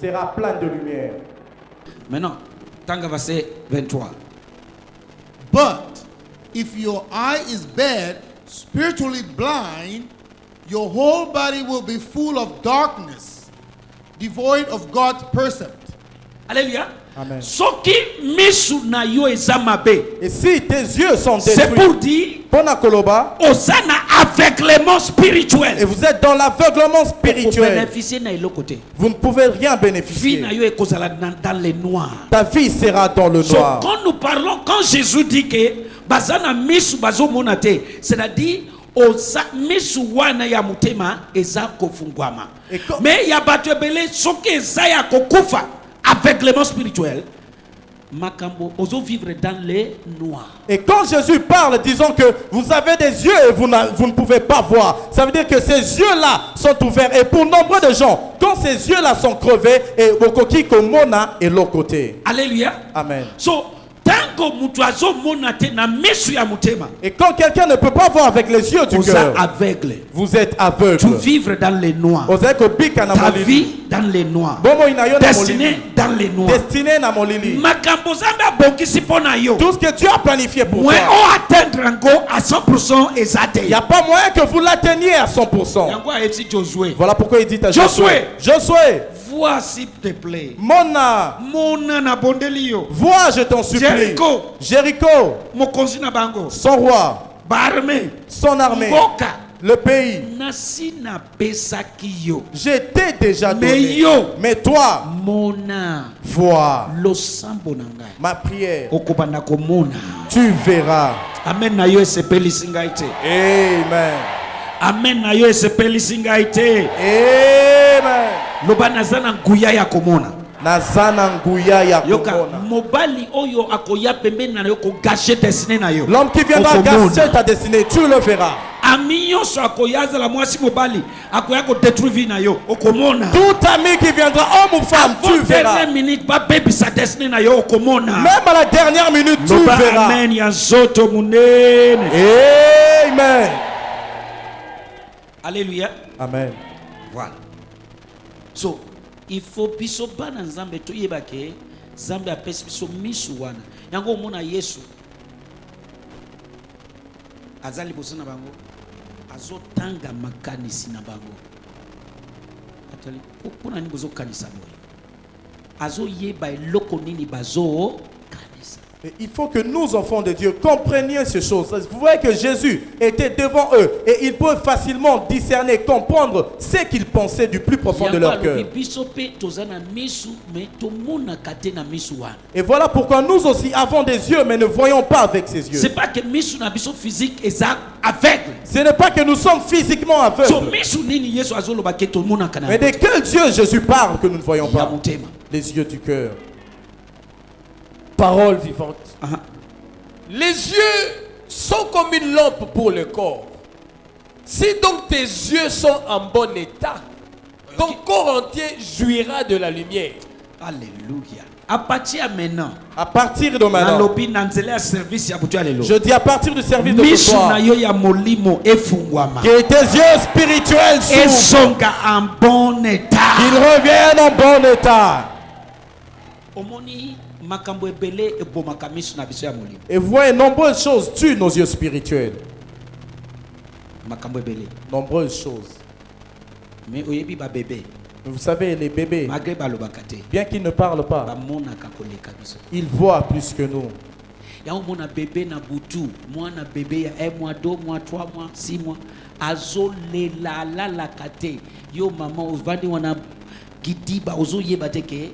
sera plein de lumière. Maintenant, tanga verset 23. But if your eye is bad, spiritually blind, your whole body will be full of darkness, devoid of God's precept. Alléluia. Amen. Soki misu na yo eza mabe. Et si tes yeux sont C'est pour détruits, dire Pona Koloba, osana aveuglement spirituel. et vous êtes dans l'aveuglement Pour spirituel, bénéficier na ilo côté. vous ne pouvez rien Vie bénéficier. na yo ekozala dans les noirs. Ta vie sera dans le So, noir. quand Jésus dit que bazana misu bazo monate, c'est-à-dire oza misu wana ya mutema eza kofungwama. Et quand- Mais ya bato ebele soki eza ya kokufa aveuglement spirituel, makambo ozo vivre dans les noirs. Et quand Jésus parle, disons que vous avez des yeux et vous ne pouvez pas voir, ça veut dire que ces yeux-là sont ouverts. Et pour nombre de gens, quand ces yeux-là sont crevés, et Okoki Komona est l'autre côté. Alléluia. Amen. So, tango mutu azo monate na misu ya mutema, Et quand quelqu'un ne peut pas voir avec les yeux du oza cœur, aveugle. vous êtes Tu aveugle. vivre dans les noirs. Oseko bika na Ta molili. vie dans les noirs. Bomo inayo na Destiné molili. dans les noirs. Destiné na molili. Makambo zambe abongisi mpo na yo. Tout ce que Dieu a planifié pour Moi toi, on atteindre yango à 100% ezate. il n'y a pas moyen que vous l'atteigniez à 100%. Yango ayebisi Josué. Voilà pourquoi il dit à Josué. Josué, Josué, Vois s'il te plaît. Mona, Mona na bondeli yo. vois, je t'en supplie. Jéricho. Jéricho, Mokonzi na bango. son roi, Barme. son armée, Mboka. le pays. Nasi na pesaki yo. Je t'ai déjà Mais donné. yo. Mais toi, Mona. vois Losambo na ngai. ma prière. Okobanda komona. Tu verras. Amen na yo esepelisi ngai te. Amen. Amen na yo esepelisi ngai te. Amen. Loba naza na nguya ya komona. Nazana nguya ya Yoka komona. mobali oyo akoya pembeni na yo ko gâcher destinée na yo. L'homme qui viendra Okomona. gâcher ta destinée, tu le verras. Ami nyonso akoya azala mwasi mobali akoya ko détruire vie na yo okomona. Tout ami qui viendra, homme ou femme, tu verras. Dernière minute ba baby sa destinée na yo okomona. Même à la dernière minute, tu Loba verras. amen ya nzoto munene. Amen. Alléluia. Amen. Voilà. So, il faut biso bana nzambe toyeba ke nzambe apesi biso misu wana. Yango omona Yesu azali liboso na bango azotanga makanisi na bango. Atali mpona nini bozokanisa boye? Azoyeba eloko nini bazo kanisa. Et il faut que nous, enfants de Dieu, comprenions ces choses. Vous voyez que Jésus était devant eux et ils peuvent facilement discerner, comprendre ce qu'ils pensaient du plus profond de leur cœur. Et voilà pourquoi nous aussi avons des yeux, mais ne voyons pas avec ces yeux. C'est pas que misu na biso physique est aveugle. Ce n'est pas que nous sommes physiquement So aveugles. misu nini Yesu azoloba ke to mona kana. Mais de quel Dieu Jésus parle que nous ne voyons Ya pas? motema. Les yeux du cœur. Parole vivante. Aha. Les yeux sont comme une lampe pour le corps. Si donc tes yeux sont en bon état, ton corps entier jouira de la lumière. Alléluia. À partir maintenant, À partir de maintenant, nalobi na nzela ya service ya butu alelo. je dis à partir du service de ce Misu soir, na yo ya molimo efungwama. que tes yeux spirituels s'ouvrent, Esonga en bon état. qu'ils reviennent en bon état. Omoni makambo ebele ebomaka misu na biso ya molimo. Et voyez, nombreuses choses tuent nos yeux spirituels. makambo ebele. Nombreuses choses. Mais oyebi ba bébé. Vous savez, les bébés, Malgré balobaka te. bien qu'ils ne parlent pas, Bamonaka koleka biso. ils voient plus que nous. Ya mona bébé na butu, mwana bébé ya 1 mois, 2 mois, 3 mois, 6 mois. Azo lela la la kate. Yo maman ovandi wana gidiba ozo yeba teke.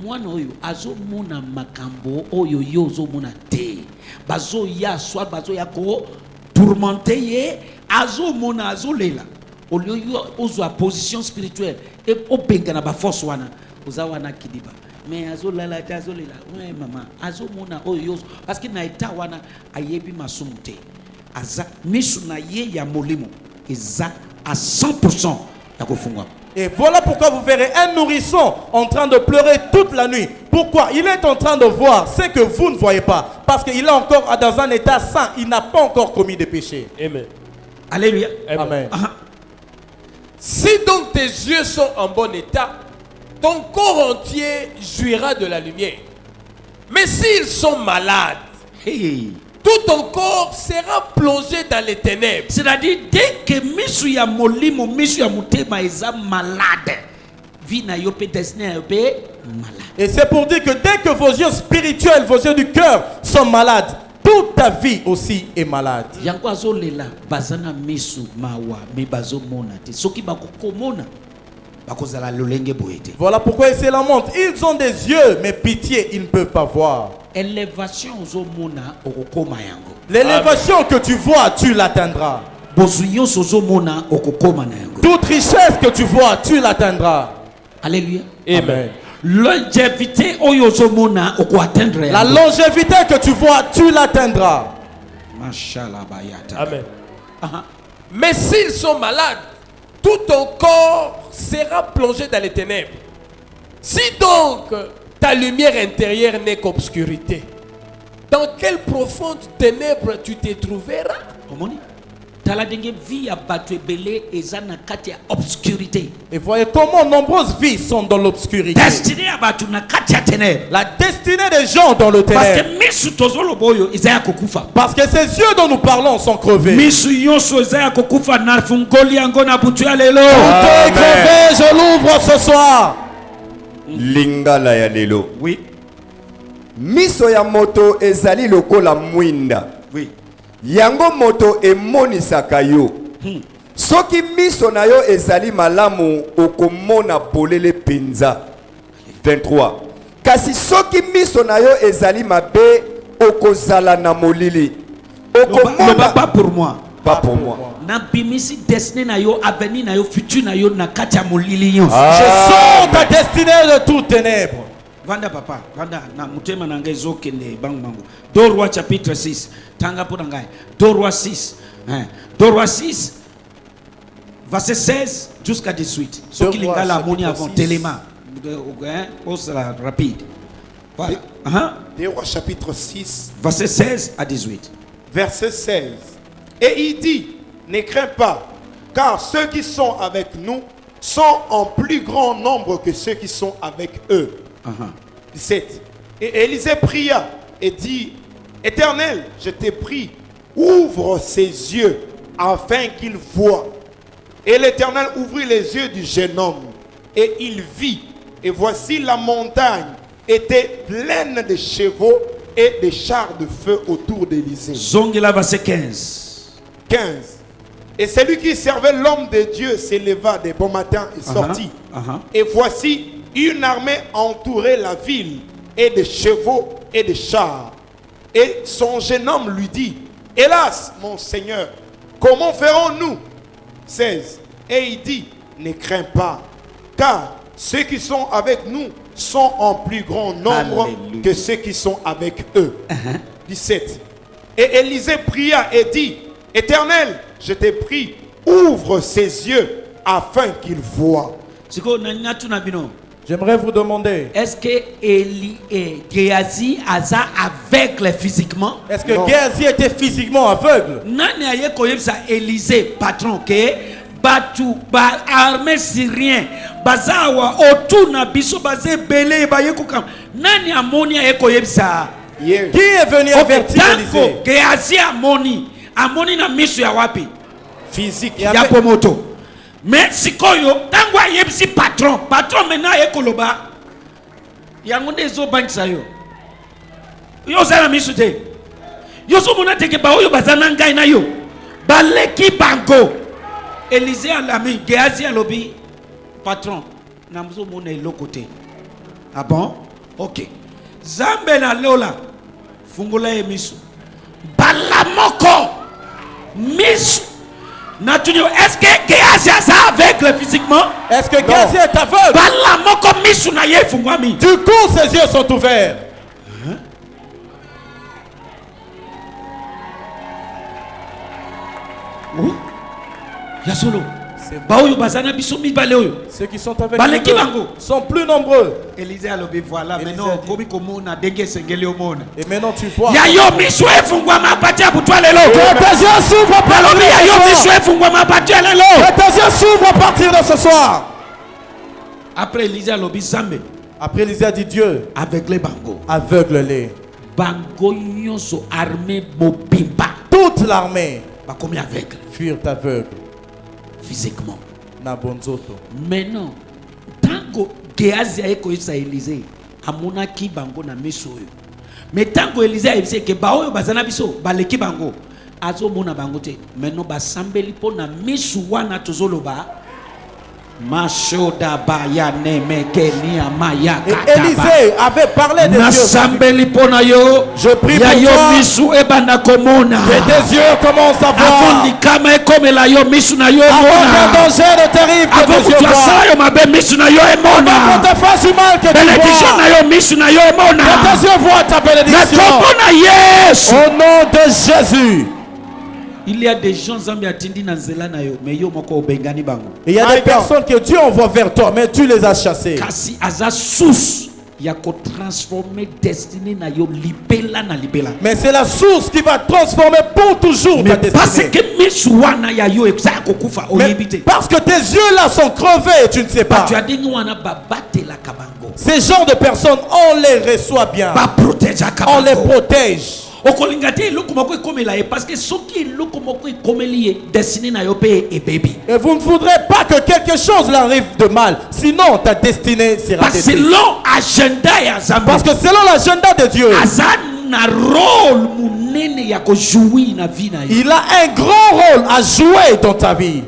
Mwana oyo azo mona makambo oyo yo ozo mona te. Bazo ya soit bazo ya ko tourmenter ye, azo mona azo lela. Au lieu de la position spirituelle et au bengana ba force wana ozawana kidiba mais azo lala azo lela ouais maman azo mona oyo parce que na eta wana ayebi masumute aza misu na ye ya molimo eza à 100% ya kofungwa. Et voilà pourquoi vous verrez un nourrisson en train de pleurer toute la nuit. Pourquoi? Il est en train de voir ce que vous ne voyez pas. Parce qu'il est encore dans un état saint. Il n'a pas encore commis de péché. Amen. Alléluia. Amen. Si donc tes yeux sont en bon état, ton corps entier jouira de la lumière. Mais s'ils sont malades, Hey. tout ton corps sera plongé dans les ténèbres. C'est-à-dire dès que misu ya molimo misu ya mutema eza malade vie na yo pe destiné yo pe malade. Et c'est pour dire que dès que vos yeux spirituels, vos yeux du cœur sont malades, toute ta vie aussi est malade. Yango azolela bazana misu mawa me bazomona te soki bakokomona bakozala lolenge boyete. Voilà pourquoi il se lamente. Ils ont des yeux, mais pitié, ils ne peuvent pas voir. Élévation ozomona okokoma yango. L'élévation que tu vois, tu l'atteindras. Bozuyo sozomona okokoma na yango. Toute richesse que tu vois, tu l'atteindras. Alléluia. Amen. Longévité oyo ozomona oko atteindre La yango. longévité que tu vois, tu l'atteindras. Mashallah bayata. Amen. Aha. Mais s'ils sont malades, tout ton corps sera plongé dans les ténèbres. Si donc ta lumière intérieure n'est qu'obscurité, dans quelle profonde ténèbre tu te trouveras? Omoni tala denge vie ya bato ebele eza na kati ya obscurité. Et voyez comment nombreuses vies sont dans l'obscurité. Destiné ya bato na kati ya ténèbres. La destinée des gens dans le Parce ténèbre. que misu tozoloba oyo eza ya kokufa. Parce que ces yeux dont nous parlons sont crevés. Misu nyonso eza ya kokufa na fungoli yango na butu ya lelo. Tout est crevé, je l'ouvre ce soir. Lingala ya lelo. Oui, Miso ya moto ezali lokola mwinda. oui. Yango moto emonisaka yo. Soki miso na yo ezali malamu okomona polele penza. 23. Kasi soki miso na yo ezali mabe okozala na molili. Loba pas pour moi. Pas pour moi. Na bimisi destiné na yo, avenir na yo, futur na yo na kati ya molili nyonso. Je sors ta destinée de toutes ténèbres. Vanda papa, vanda na mutema na ngai zokende bangu bangu. 2 Rois chapitre 6. Tanga po na ngai. 2 Rois 6. 2 Rois 6 verset 16 jusqu'à 18. Soki Rois lingala amoni chapitre avant 6. téléma. On sera rapide. Voilà. 2 Rois chapitre 6, Verset 16 à 18. verset 16. Et il dit, ne crains pas, car ceux qui sont avec nous sont en plus grand nombre que ceux qui sont avec eux. 17. Et Élisée pria et dit, Éternel, je t'ai prie, ouvre ses yeux afin qu'il voie. Et l'Éternel ouvrit les yeux du jeune homme et il vit. Et voici la montagne était pleine de chevaux et de chars de feu autour d'Élisée. Zongela verset 15. 15. Et celui qui servait l'homme de Dieu s'éleva de bon matin et sortit. Et voici une armée entourait la ville et de chevaux et de chars. Et son jeune homme lui dit, hélas, mon Seigneur, comment ferons-nous? 16. Et il dit, ne crains pas, car ceux qui sont avec nous sont en plus grand nombre Alléluia. que ceux qui sont avec eux. 17. Et Élisée pria et dit, Éternel, je t'ai prie, ouvre ses yeux afin qu'il voie. Siko na ngatu na bino. J'aimerais vous demander, Est-ce que Géasi aza aveugle physiquement? est-ce que Géasi était physiquement aveugle? Nani aye koyebisa Élisée patron ke batu ba armée syrien bazawa otu na biso baze belé baye kokam. Nani amoni aye koyebisa? Hier, Qui est venu avertir Élisée? Géasi amoni na miso ya wapi? physique. ya pomoto. Mais sikoyo tango ayebisi patron maintenant ekoloba yango ndezo bangisa yo. Yo zala misute. Yo so mona teke ba oyo bazana ngai na yo. Baleki bango. Élisée alami Géasi alobi patron namzo mona elokote. Ah bon? OK. Zambe na lola fungula ye misu. Balamoko misu. Est-ce que Géasi est aveugle physiquement? Est-ce que Géasi est aveugle? Balamoko misu na ye fungwami. Du coup, ses yeux sont ouverts. Oui. Yasolo. Baoyo bazana biso mibale oyo. Ceux qui sont avec Baleki nous bango. sont plus nombreux. Élisée alobi voilà Élisée maintenant a dit. komi komona denge sengeli omona. Et maintenant tu vois. Ya yo misu efungwama apati abutwa lelo. Que tes yeux s'ouvrent à partir Balobi de ya yo ce misu soir. efungwama apati lelo. Que tes yeux s'ouvrent à partir de ce soir. Après Élisée alobi Zambe Après Élisée a dit Dieu, aveugle bango. aveugle-les. Bango nyonso armée mobimba. Toute l'armée Bakomi aveugle furent aveugles. physiquement. Nabonzoto. Maintenant tango Géasi ayekoyisa Élisée amonaki bango na miso oyo. Mais tango Élisée ayebisi ke baoyo bazana biso baleki bango azomona bango te. Maintenant basambeli mpo na misu wana tozoloba Mashoda baya nemeke ni amaya Et kataba. Élisée avait parlé des yeux. Nasambeli pona yo. Je prie Ya pour yo toi. misu ebana komona. Que tes yeux commencent à voir. Avant likama ekomela yo misu na yo Avant qu'un emona. danger ne t'arrive, que Avant tes yeux que tu voient. asala yo mabe misu na yo Avant qu'on emona. te fasse du mal, que tu Bénédiction vois. na yo misu na yo Que emona. tes yeux voient ta Na bénédiction. kombo na Yesu. Au nom de Jésus. Il y a des gens zambi atindi na nzela na yo mais yo moko obengani bango. Et il y a des personnes que Dieu envoie vers toi, mais tu les as chassées. Kasi aza source ya ko transformer destinée na yo libela na libela. Mais c'est la source qui va transformer pour toujours ta Mais parce destinée. que misu wana ya yo eksa kokufa Mais oyebite. parce que tes yeux là sont crevés et tu ne sais pas. Tu as dit wana babatela kabango. Ces genres de personnes, on les reçoit bien. Ba protège On les kabango. protège. Okolinga te eloko moko ekomela ye parce que soki eloko moko ekomeli ye destiné na yo pe ebebi. Et vous ne voudrez pas que quelque chose leur arrive de mal. Sinon, ta destinée sera Parce que détruite. selon agenda ya Zambi Parce que selon l'agenda de Dieu, aza na rôle munene ya kojouir na vie na ye. il a un grand rôle à jouer dans ta vie.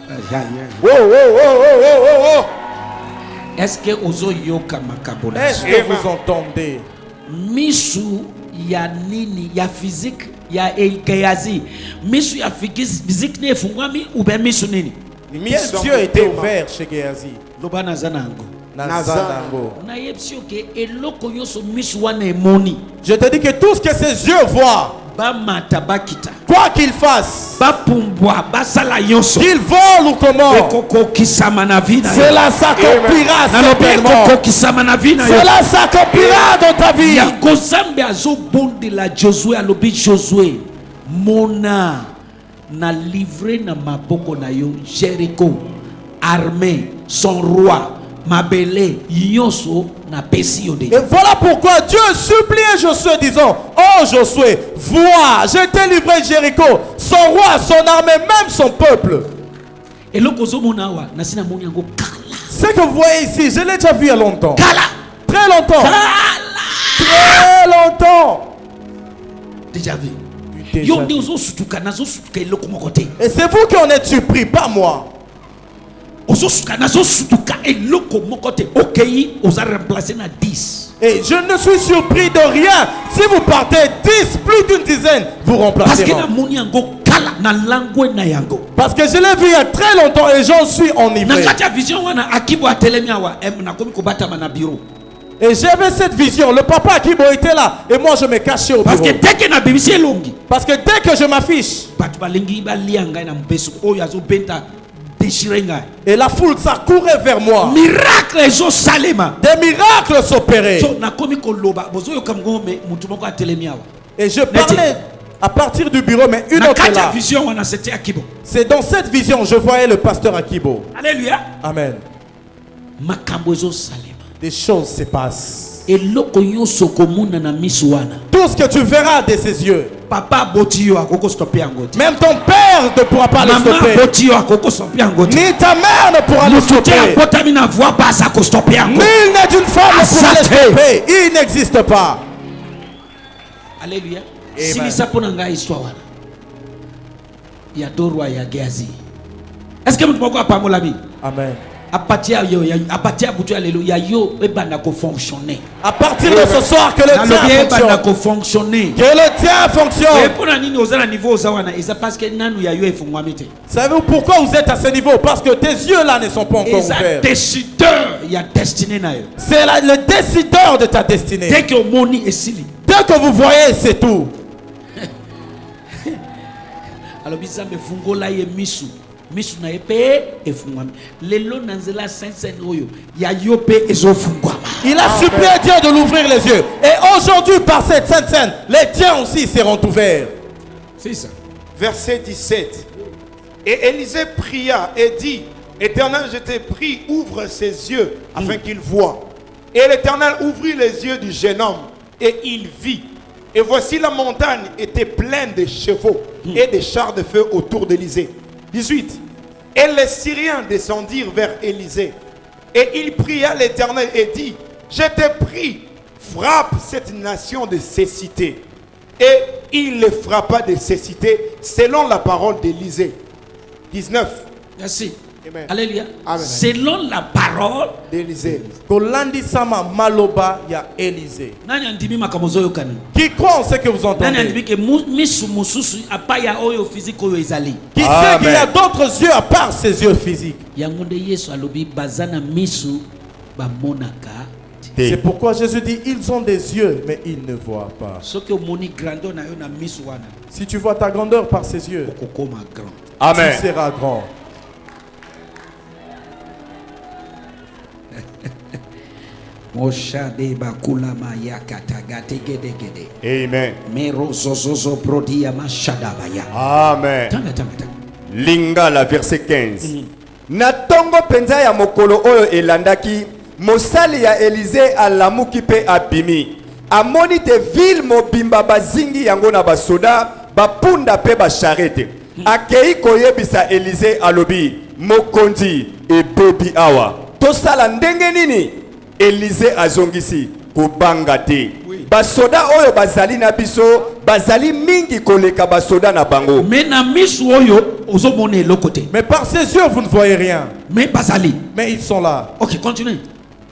Oh, oh, oh, oh, oh, oh, oh. Est-ce que ozoyoka makambo na Est-ce so? que vous entendez? Misu ya nini ya physique ya Géasi misu ya physique ne efungwami ou bien misu nini Mes yeux étaient ouverts chez Géasi. loba naza nango Nazanango. nayebisi yo ke eloko nyonso misu wana emoni Je te dis que tout ce que ses yeux voient, bamata bakita quoi qu'il fasse, bapumbwa basala nyonso qu'il vole ou comment, ekokokisama na vie na yo cela s'accomplira nalobi certainement. ekokokisama na vie na yo Cela s'accomplira dans ta vie. yango Nzambe azobondela Josué alobi Josué mona na livre na maboko na yo Jéricho armée son roi mabele nyonso na pesi yo de. Et voilà pourquoi Dieu suppliait Josué disant, oh Josué, vois, je t'ai livré Jéricho, son roi, son armée, même son peuple. eloko ozomona awa nasi namoni yango kala Ce que vous voyez ici, je l'ai déjà vu il y a longtemps. kala Très longtemps. kala Très longtemps. déjà vu Déjà yo vu. nde ozosutuka nazosutuka eloko moko te Et c'est vous qui en êtes surpris, pas moi. ozosuka nazosutuka eloko moko te okei oza remplacer na 10 Et je ne suis surpris de rien. Si vous partez 10, plus d'une dizaine, vous parce remplacez. que namoni yango kala na langwe na yango Parce que je l'ai vu il y a très longtemps et j'en suis na enivré. kati ya vision wana akibo atelemi awa nakomi kobatama na bureau Et j'avais cette vision. Le papa Akibo était là et moi je me cachais au parce que bureau. teke na bimisi elongi Parce que dès que je m'affiche, bato balingi balia ngai na mopesu oyo azobenta déchire ngai et la foule s'accourait vers moi. miracle ezosalema Des miracles s'opéraient. so nakomi koloba bozoyoka mongo me mutu moko atelemi awa Et je parlais à partir du bureau, mais une na autre kati ya là. vision wana c'était akibo C'est dans cette vision je voyais le pasteur Akibo. alléluia Amen. makambo ezosalema Des choses se passent. eloko nyonso komona na miso wana Tout ce que tu verras de ses yeux. papa boti yo akoko stopper yango te Même ton père ne pourra pas le mama stopper. boti yo akoko stopper yango te Ni ta mère ne pourra le moto te stopper. akotami na voix basse akostopper yango Nul n'est d'une femme ne pourra le Asate. stopper. Il n'existe pas. Alléluia. Amen. Silisa pona ngai histoire wana. Ya dorwa ya Gehazi. Est-ce que mtu apamola mi? Amen. Apatia yo ya apatia butu alléluia yo ebanda ko fonctionner. À partir de ce soir, que le Na lobi tien ebanda fonctionne. ko fonctionner. Que le tien Et fonctionne. pour nini ozala niveau ozawana eza parce que nanu ya yo efungwami te. Savez-vous pourquoi vous êtes à ce niveau? Parce que tes yeux là ne sont pas encore Eza ouverts. décideur ya destinée na yo. C'est le décideur de ta destinée. Dès que omoni esili. Dès que vous voyez, c'est tout. Alors bizambe fungola ye misu. Misu na epe efungwami. Lelo nanzela sensen oyo ya yo pe ezofungwama. Il a supplié Dieu de l'ouvrir les yeux. Et aujourd'hui, par cette sainte scène, les tiens aussi seront ouverts. C'est ça. Verset 17. Et Élisée pria et dit, Éternel, je t'ai prie, ouvre ses yeux afin qu'il voie. Et l'Éternel ouvrit les yeux du jeune homme et il vit. Et voici la montagne était pleine de chevaux et de chars de feu autour d'Élysée. 18. Et les Syriens descendirent vers Élysée. Et il pria l'Éternel et dit, je t'ai prie, frappe cette nation de cécité. Et il les frappa de cécité selon la parole d'Élysée. 19. Merci. Amen. Alléluia. Amen. Selon la parole, D'Élysée. Kolandi sama maloba ya Élysée. nani andimi makamozo yokani. Qui croit en ce que vous Nani entendez? andimi ke misu mususu apaya oyo physique oyo ezali. Qui sait qu'il y a d'autres yeux à part ses yeux physiques? Yango nde Yesu alobi bazana misu bamonaka. C'est pourquoi Jésus dit, ils ont des yeux, mais ils ne voient pas. Soki omoni grandeur na yo na misu wana, Si tu vois ta grandeur par ses yeux, okokoma grand. Amen. tu seras grand. Moshade bakula mayakata gategedegede. Amen. Mero zozozo brodia mashada baya. Amen. Tanga. Lingala verset 15. Na tongo penza ya mokolo oyo elandaki, mosali ya Élisée alamuki pe abimi. Amoni te ville mobimba bazingi yango na basoda, bapunda pe basharete. Akei koyebisa Élisée alobi, mokonzi ebebi awa. Tosala ndenge nini? Élisée azongisi kubanga te. Basoda oyo bazali na biso, bazali mingi koleka basoda na bango. Mais na misu oyo ozomona eloko te. Mais par ses yeux, vous ne voyez rien. Mais bazali. Mais ils sont là. OK, continue.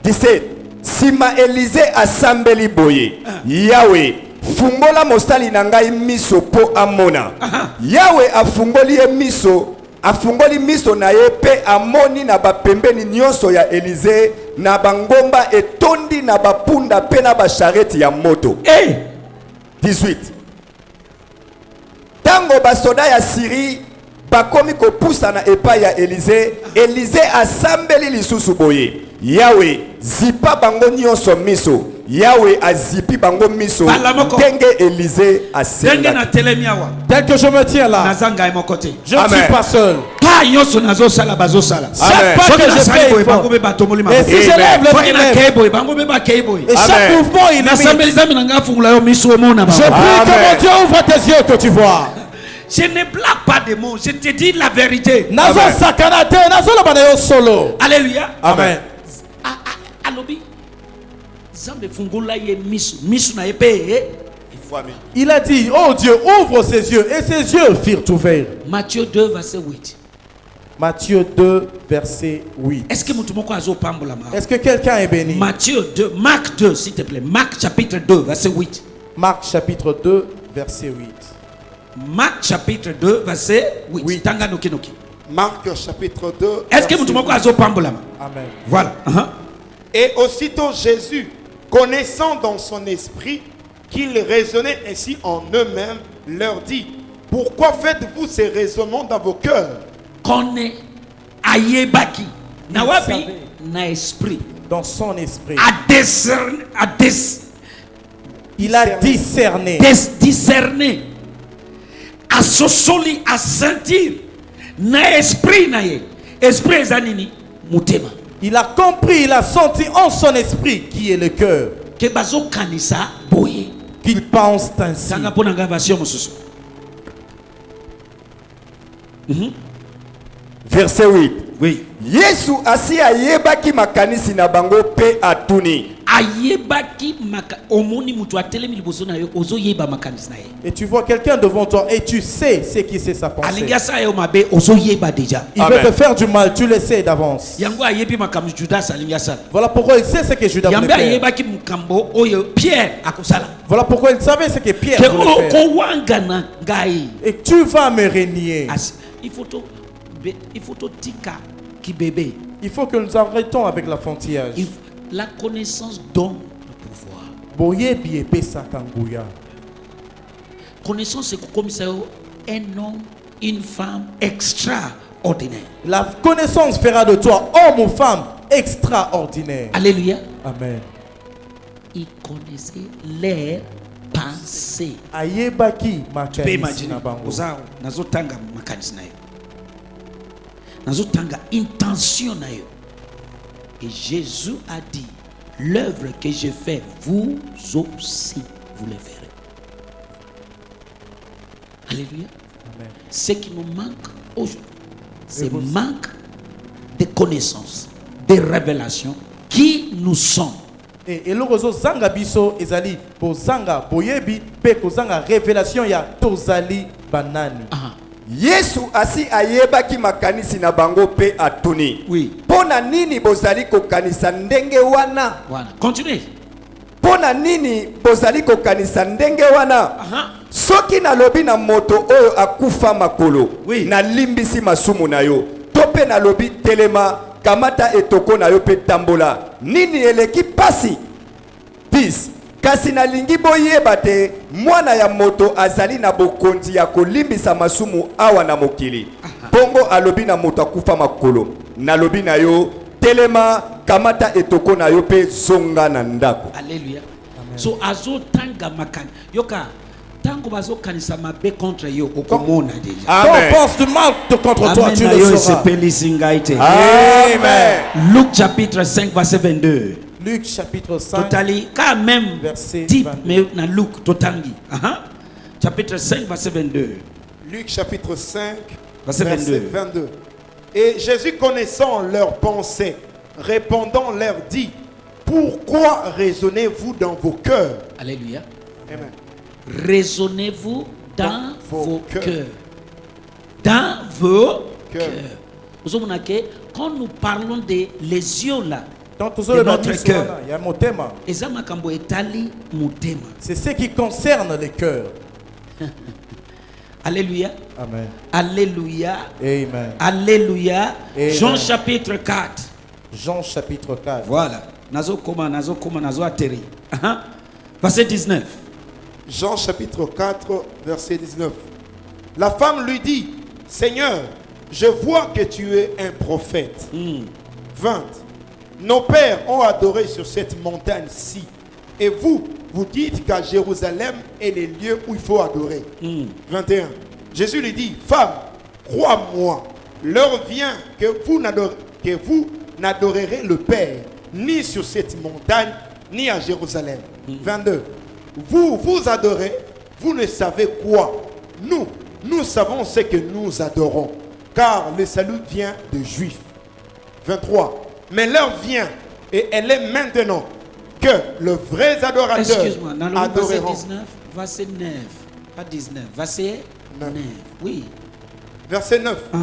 17. Sima Élisée asambeli boye. Yahweh fungola mosali na ngai miso po amona. Yahweh afungoli ye miso, afungoli miso na ye pe amoni na bapembeni nyonso ya Élisée na bangomba etondi na bapunda pe na bashareti ya moto. Hey! 18. Tango basoda ya Syrie bakomi kopusa na epai ya Élisée, Élisée asambeli lisusu boye. Yahweh zipa bango nyonso miso. Yahweh azipi bango miso. Ndenge Élisée Denge asenda. na telemi awa. Tel que je me tiens là, Nazanga mon côté. je ne Amen. suis pas seul. Pas nyonso nazo sala bazo sala. Chaque pas Soki que je nasali fais, boye il bango faut. be batomoli Et makote. si je lève le Soki na pied, kei boye bango be ba kei boye. et chaque Amen. mouvement, il Nasambeli imite. zami na nga fungula yo misu omona ba. Je prie que Amen. mon Dieu ouvre tes yeux que tu vois. Je ne blague pas de mots, je te dis la vérité. Nazo Amen. sakanate, nazo loba yo solo. Alléluia. Amen. Alobi. Zambe fungula ye misu na epe. Il a dit, oh Dieu, ouvre ses yeux. Et ses yeux firent ouverts. Matthieu 2 verset 8. Matthieu 2, verset 8. Est-ce que mutu moko azo pambola ma? Est-ce que quelqu'un est béni? Matthieu 2, Marc 2 s'il te plaît. Marc chapitre 2 verset 8. Marc chapitre 2, verset 8. Marc chapitre 2 verset 8. Oui. Tanga noki noki. Marc chapitre 2. Est-ce que verset mutu moko 8. azo pambola ma? Amen. Voilà. Et aussitôt Jésus, connaissant dans son esprit qu'ils raisonnaient ainsi en eux-mêmes, leur dit, pourquoi faites-vous ces raisonnements dans vos cœurs? Kone ayebaki. Na Il wapi? savait. Na esprit. Dans son esprit. Il a discerné. Discerner. A sosoli, a sentir. Na esprit na ye. Esprit ezanini mutema. Il a compris, il a senti en son esprit qui est le cœur. ke bazokanisa boye. Qu'ils pensent ainsi. Sanga pona nga version mosusu. Verset 8. Oui. Yesu asi ayebaki makanisi na bango pe atuni. Ayebaki maka omoni mutu atelemi liboso na yo ozoyeba makanisi na ye. Et tu vois quelqu'un devant toi et tu sais ce qui c'est sa pensée. Alinga sa yo mabe ozoyeba déjà. Il veut te faire du mal, tu le sais d'avance. Yango ayebi makambo Judas alinga sa. Voilà pourquoi il sait ce que Judas voulait Yambe faire. ayebaki mukambo oyo Pierre akosala. Voilà pourquoi il savait ce que Pierre Ke voulait faire. ko wangana ngai. Et tu vas me régner. Il faut to tika ki bébé. Il faut que nous arrêtons avec l'enfantillage. La connaissance donne le pouvoir. Boyebi et pesa kanguya. Connaissance c'est comme ça un homme, une femme extraordinaire. La connaissance fera de toi homme ou femme extraordinaire. Alléluia. Amen. Il connaissait leurs pensées. Ayebaki Tu peux makanisi imaginer. na bango. Ozao nazotanga makanisi na yo. Nazotanga intention na yo. Et Jésus a dit, l'œuvre que je fais, vous aussi, vous le ferez. Alléluia. Amen. Ce qui nous manque aujourd'hui, c'est le manque de connaissances, de révélations, qui nous sommes. Et eloko zanga biso ezali bozanga boyebi pe kozanga révélation ya tozali banani. Ah, Yesu asi ayebaki makanisi na bango pe atuni. oui. Pona nini bozali kokanisa ndenge wana? Voilà. Continuez. Pona nini bozali kokanisa ndenge wana? Aha. Soki nalobi na moto oyo akufa makolo, Oui. na limbisi masumu na yo, tope nalobi telema kamata etoko na yo pe tambola, nini eleki pasi? 10. Kasi nalingi boyeba te mwana ya moto azali na bokonzi ya kolimbisa masumu awa na mokili. Bongo alobi na moto akufa makolo, nalobi na yo telema kamata etoko na yo pe zonga na ndako. Alléluia. So azo tanga makani. Yoka tango bazo kanisa mabe contre yo okomona déjà. Quand on pense du mal contre toi, Amen tu na le yo sauras. sepeli singaite. Amen. Luc chapitre 5 verset 22. Luc chapitre 5. Totali quand même Verset type 22. mais na Luc totangi. Chapitre 5 verset 22. Luc chapitre 5, Verset verset 22. 22. Et Jésus, connaissant leurs pensées, répondant, leur dit, pourquoi raisonnez-vous dans vos cœurs? Alléluia. Amen. Raisonnez-vous dans vos vos cœurs. cœurs. Dans vos Cœurs. cœurs. Vous avez remarqué, quand nous parlons des lésions là, Dans tout de notre cœur. il y a mon thème. eza makambo etali motema. C'est ce qui concerne les cœurs. Alléluia. Amen. Alléluia. Amen. Alléluia. Amen. Jean chapitre 4. Jean chapitre 4. Voilà. Nazo atterri. Verset 19. Jean chapitre 4, verset 19. La femme lui dit, Seigneur, je vois que tu es un prophète. 20. Nos pères ont adoré sur cette montagne-ci. Et vous, vous dites qu'à Jérusalem est le lieu où il faut adorer. 21. Jésus lui dit, femme, crois-moi, l'heure vient que vous n'adorerez le Père, ni sur cette montagne, ni à Jérusalem. 22. Vous adorez, vous ne savez quoi. Nous savons ce que nous adorons, car le salut vient des Juifs. 23. Mais l'heure vient, et elle est maintenant, que le vrai adorateur Excuse-moi, dans le verset adoreront. 19, verset 9. Pas 19, verset 9. Oui. Verset 9. Ah.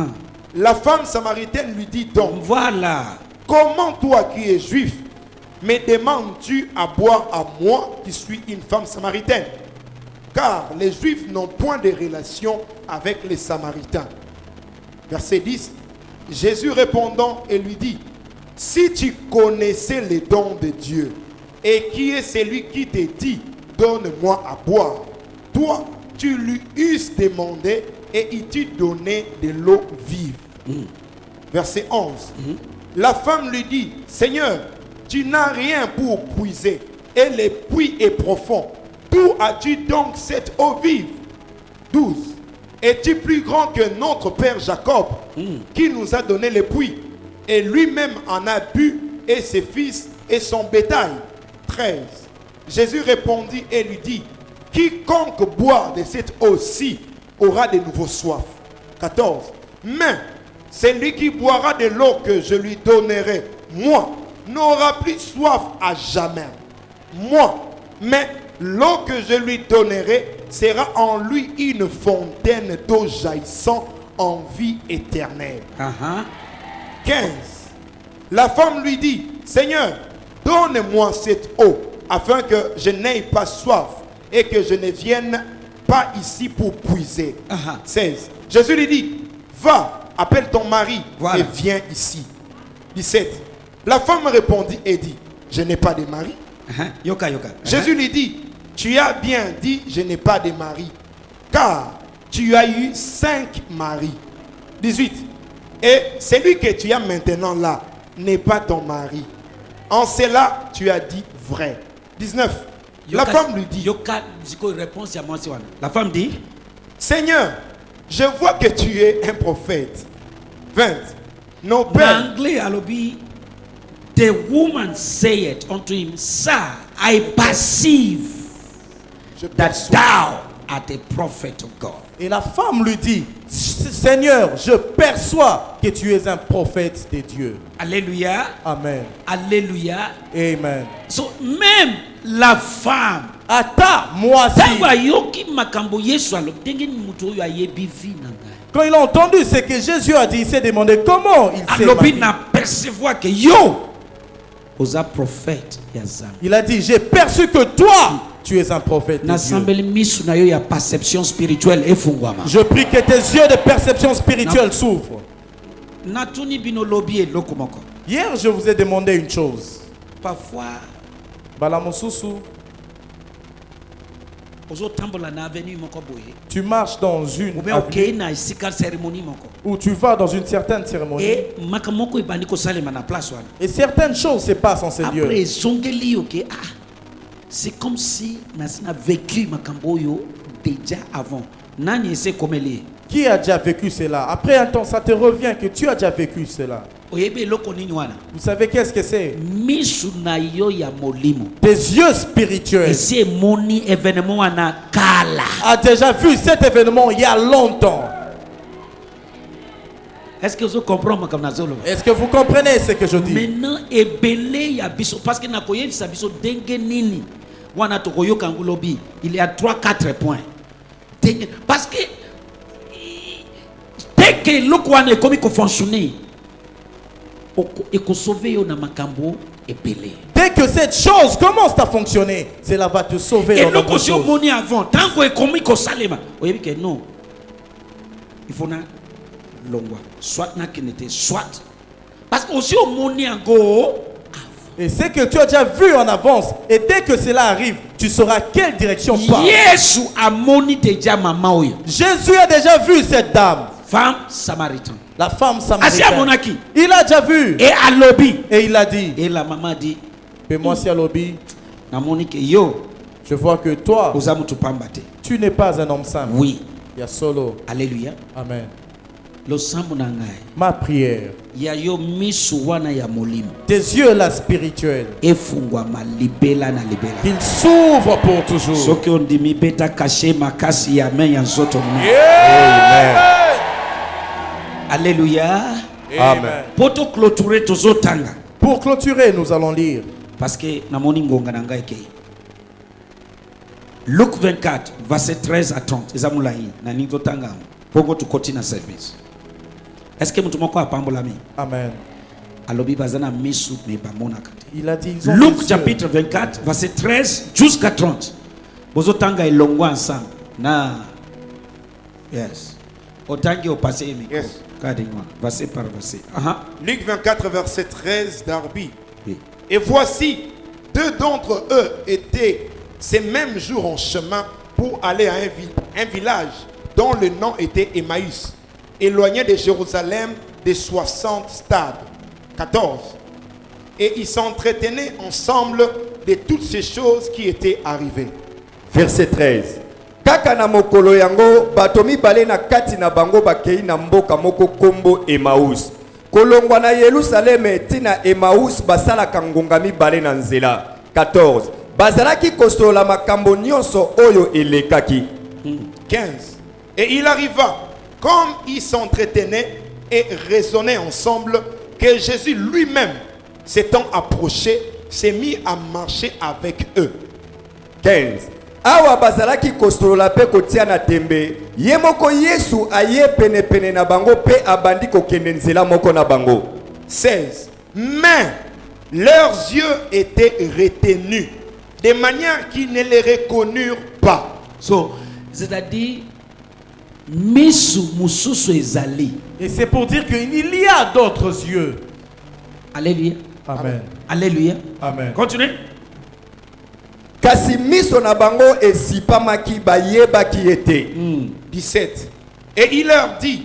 La femme samaritaine lui dit donc, Voilà. comment toi qui es juif, me demandes-tu à boire à moi qui suis une femme samaritaine? Car les juifs n'ont point de relation avec les samaritains. Verset 10. Jésus répondant et lui dit, si tu connaissais les dons de Dieu, et qui est celui qui te dit, donne-moi à boire, toi, tu lui eusses demandé et il t'eût donné de l'eau vive. Verset 11. La femme lui dit, Seigneur, tu n'as rien pour puiser, et le puits est profond. D'où as-tu donc cette eau vive? 12. Es-tu plus grand que notre père Jacob, qui nous a donné le puits, et lui-même en a bu, et ses fils, et son bétail? 13. Jésus répondit et lui dit, quiconque boit de cette eau-ci aura de nouveau soif. 14. Mais celui qui boira de l'eau que je lui donnerai, moi, n'aura plus soif à jamais. Moi, mais l'eau que je lui donnerai sera en lui une fontaine d'eau jaillissant en vie éternelle. 15. La femme lui dit, Seigneur, donne-moi cette eau, afin que je n'aie pas soif et que je ne vienne pas ici pour puiser. 16. Jésus lui dit, va, appelle ton mari et viens ici. 17. La femme répondit et dit, je n'ai pas de mari. Jésus lui dit, tu as bien dit, je n'ai pas de mari, car tu as eu 5 maris. 18. Et celui que tu as maintenant là n'est pas ton mari. En cela, tu as dit vrai. 19. La femme lui dit, la femme dit, Seigneur, je vois que tu es un prophète. 20. Nos pères. The woman said unto him, Sir, I perceive that thou art a prophet of God. Et la femme lui dit, Seigneur, je perçois que tu es un prophète de Dieu. Alléluia. Amen. Alléluia. Amen. So même la femme, moi aussi, quand il a entendu ce que Jésus a dit, il s'est demandé comment il s'est percevoir que yo osa prophète yazam. Il a dit, j'ai perçu que toi tu es un prophète de Dieu. Je prie que tes yeux de perception spirituelle s'ouvrent. Hier je vous ai demandé une chose. Parfois tu marches dans une avenue, ou tu vas dans une certaine cérémonie, et certaines choses se passent en ces lieux. C'est comme si on a vécu Makamboyo déjà avant. Qui a déjà vécu cela? Après un temps, ça te revient que tu as déjà vécu cela. Vous savez qu'est-ce que c'est? Tes yeux spirituels a déjà vu cet événement il y a longtemps. Est-ce que vous comprenez? Est-ce que vous comprenez ce que je dis? Maintenant, parce que il y a 3-4 points. Parce que dès que l'eau est comme il fonctionne, dès que cette chose commence à fonctionner, cela va te sauver. Et l'eau est avant. Tant que comme il non, il faut soit soit parce que aussi au moni en go. Et c'est que tu as déjà vu en avance. Et dès que cela arrive, tu sauras quelle direction part. Jésus a déjà vu cette dame. Femme samaritaine. La femme samaritaine. Il a déjà vu. Et à lobby. Et il a dit. Et la maman dit. Fais-moi si à lobby. Yo. Je vois que toi. Tu n'es pas un homme simple. Oui. Il y a solo. Alléluia. Amen. Ma prière. Tes yeux là spirituels. Qu'ils s'ouvrent pour toujours. Amen. Alléluia. Amen. Pour clôturer, nous allons lire. Parce que Luc 24, verset 13 à 30. Service. Est-ce que vous avez Amen. Il a dit Luc chapitre 24, verset 13 jusqu'à 30. Bozotanga ilongwa ensemble. Na. Yes. Otangi au passé. Yes. Verset par verset. Luc 24, verset 13 d'Arbi. Oui. Et voici, 2 d'entre eux étaient ces mêmes jours en chemin pour aller à un village dont le nom était Emmaüs, éloigné de Jérusalem de 60 stades. 14. Et ils s'entretenaient ensemble de toutes ces choses qui étaient arrivées. Verset 13. Kaka na mokolo yango batomi bale na kati na bango bakei na mboka moko kombo Emmaüs. Kolongwa na Yerusalem tina Emmaüs basala kangongami bale na nzela. 14. bazalaki kosolola makambo nyonso oyo elekaki. 15. Et il arriva, comme ils s'entretenaient et raisonnaient ensemble, que Jésus lui-même, s'étant approché, s'est mis à marcher avec eux. 15. Awa bazalaki kosolola pe kotia na tembe, ye moko Yesu aye pene pene na bango pe abandi kokende nzela moko na bango. 16. Mais leurs yeux étaient retenus, de manière qu'ils ne les reconnurent pas. So, c'est-à-dire, misu mususu ezali. Et c'est pour dire qu'il y a d'autres yeux. Alléluia. Amen. Alléluia. Amen. Continue. Kasi miso na bango esipamaki bayebaki ete. 17. Et il leur dit,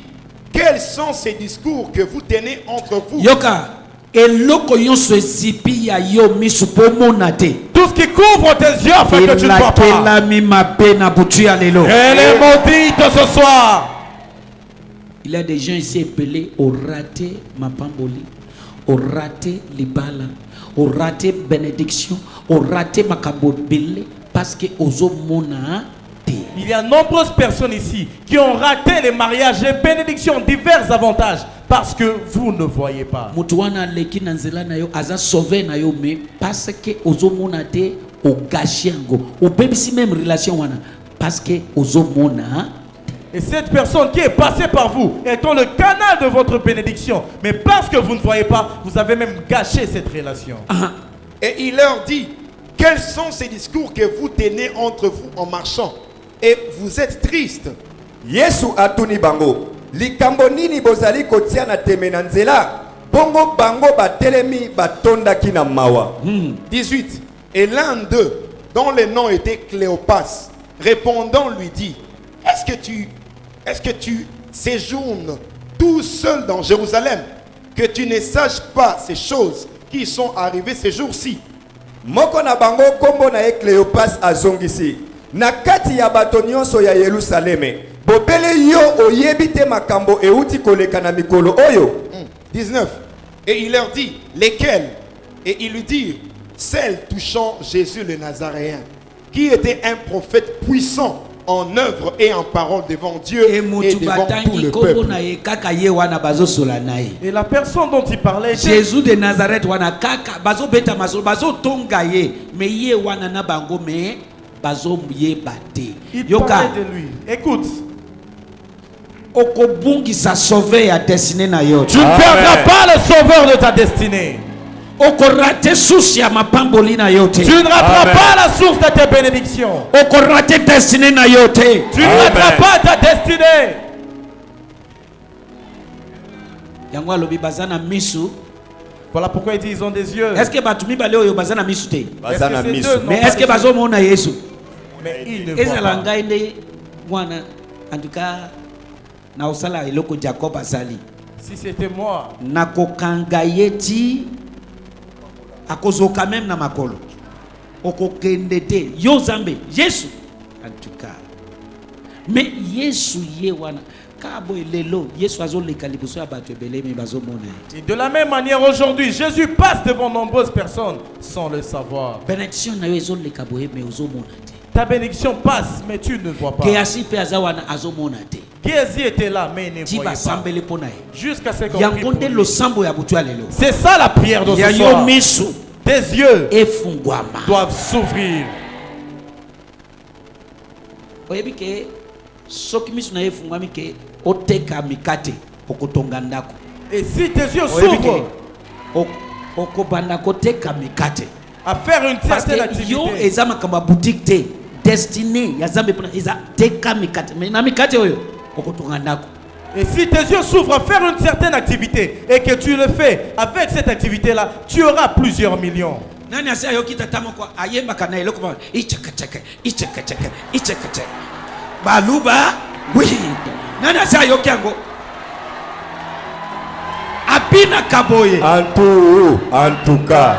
quels sont ces discours que vous tenez entre vous? Yoka, eloko yonso ezipi ya yo misu po monate. Tout ce qui couvre tes yeux afin que tu ne vois pas. Elakelami mabe na butu ya lelo. Elle est maudite ce soir. Il y a des gens ici appelés au raté mapamboli, au raté libala, au raté bénédiction, au raté makambobele parce que ozo mona te. Il y a nombreuses personnes ici qui ont raté les mariages, les bénédictions, divers avantages parce que vous ne voyez pas. Mutu wana leki na nzela na yo aza sauvé na yo mais parce que ozo mona te o gâché ngo. O bebisi même relation wana parce que ozo mona. Et cette personne qui est passée par vous étant le canal de votre bénédiction, mais parce que vous ne voyez pas, vous avez même gâché cette relation. Et il leur dit, quels sont ces discours que vous tenez entre vous en marchant? Et vous êtes tristes. Yesu atuni bango. Likambo nini bozali kotia na teme na nzela? Bongo bango batelemi batondaki na mawa. 18. Et l'un d'eux, dont le nom était Cléopas, répondant lui dit, est-ce que tu séjournes tout seul dans Jérusalem, que tu ne saches pas ces choses qui sont arrivées ces jours-ci? Moko na bango kombo na Cléopas azongisi. Na kati ya bato nyonso ya Yerusaleme, bobele yo oyebite makambo euti koleka na mikolo oyo. 19. Et il leur dit, lesquels? Et ils lui dirent, celles touchant Jésus le Nazaréen, qui était un prophète puissant en œuvre et en parole devant Dieu et devant tout le peuple. Et la personne dont il parlait était Jésus de Nazareth wana kaka bazo beta maso bazo tonga ye mais ye wana na bango mais bazo ye bate. Il Yoka parlait de lui. Écoute, okobungisa sauver ya destinée na yo. tu ne perdras pas le sauveur de ta destinée. Okorate susi ya mapamboli na yote. Tu ne rateras pas la source de tes bénédictions. Okorate destinée na yote. Tu ne rateras pas ta destinée. Yango alobi bazana misu. Voilà pourquoi il dit ils ont des yeux. Est-ce que batumi bale oyo bazana misu te? Bazana ces misu. deux n'ont Mais pas est-ce que des bazo yeux? mona Yesu? Mais ils ne voient Ezala pas. ngai nde wana en tout cas na osala eloko Jacob azali. Si c'était moi, Nakokanga yeti akozoka même na makolo okokende te yo zambe Yesu en tout cas mais Yesu ye wana kabo lelo Yesu azoleka liboso ya bato ebele me bazomona et de la même manière aujourd'hui, Jésus passe devant nombreuses personnes sans le savoir. bénédiction na yo ezoleka boye me ozomona te Ta bénédiction passe, mais tu ne vois pas. Géasi pe aza wana azomona te Géasi était là, mais il ne ti voyait pas. basambele pona ye Jusqu'à ce qu'on prie yango pour nde lui. losambo ya butu ya lelo C'est ça la prière de ya ce yo soir. misu Tes yeux efungwama doivent s'ouvrir. oyebi ke soki misu na ye efungwami ke oteka mikate okotonga ndako Et si tes yeux oyebi ke s'ouvrent okobanda koteka mikate à faire une parce certaine que yo activité, eza makambo ya boutique te destiné ya zambe mpona eza teka mikate mais na mikate oyo okotonga ndako et si tes yeux s'ouvrent à faire une certaine activité et que tu le fais avec cette activité-là, tu auras plusieurs millions. nani asi ayoki tata moko ayembaka na eloko moko ichakachaka ichakachaka ichakachaka baluba wi nani asi ayoki yango abina kaboye En tout cas.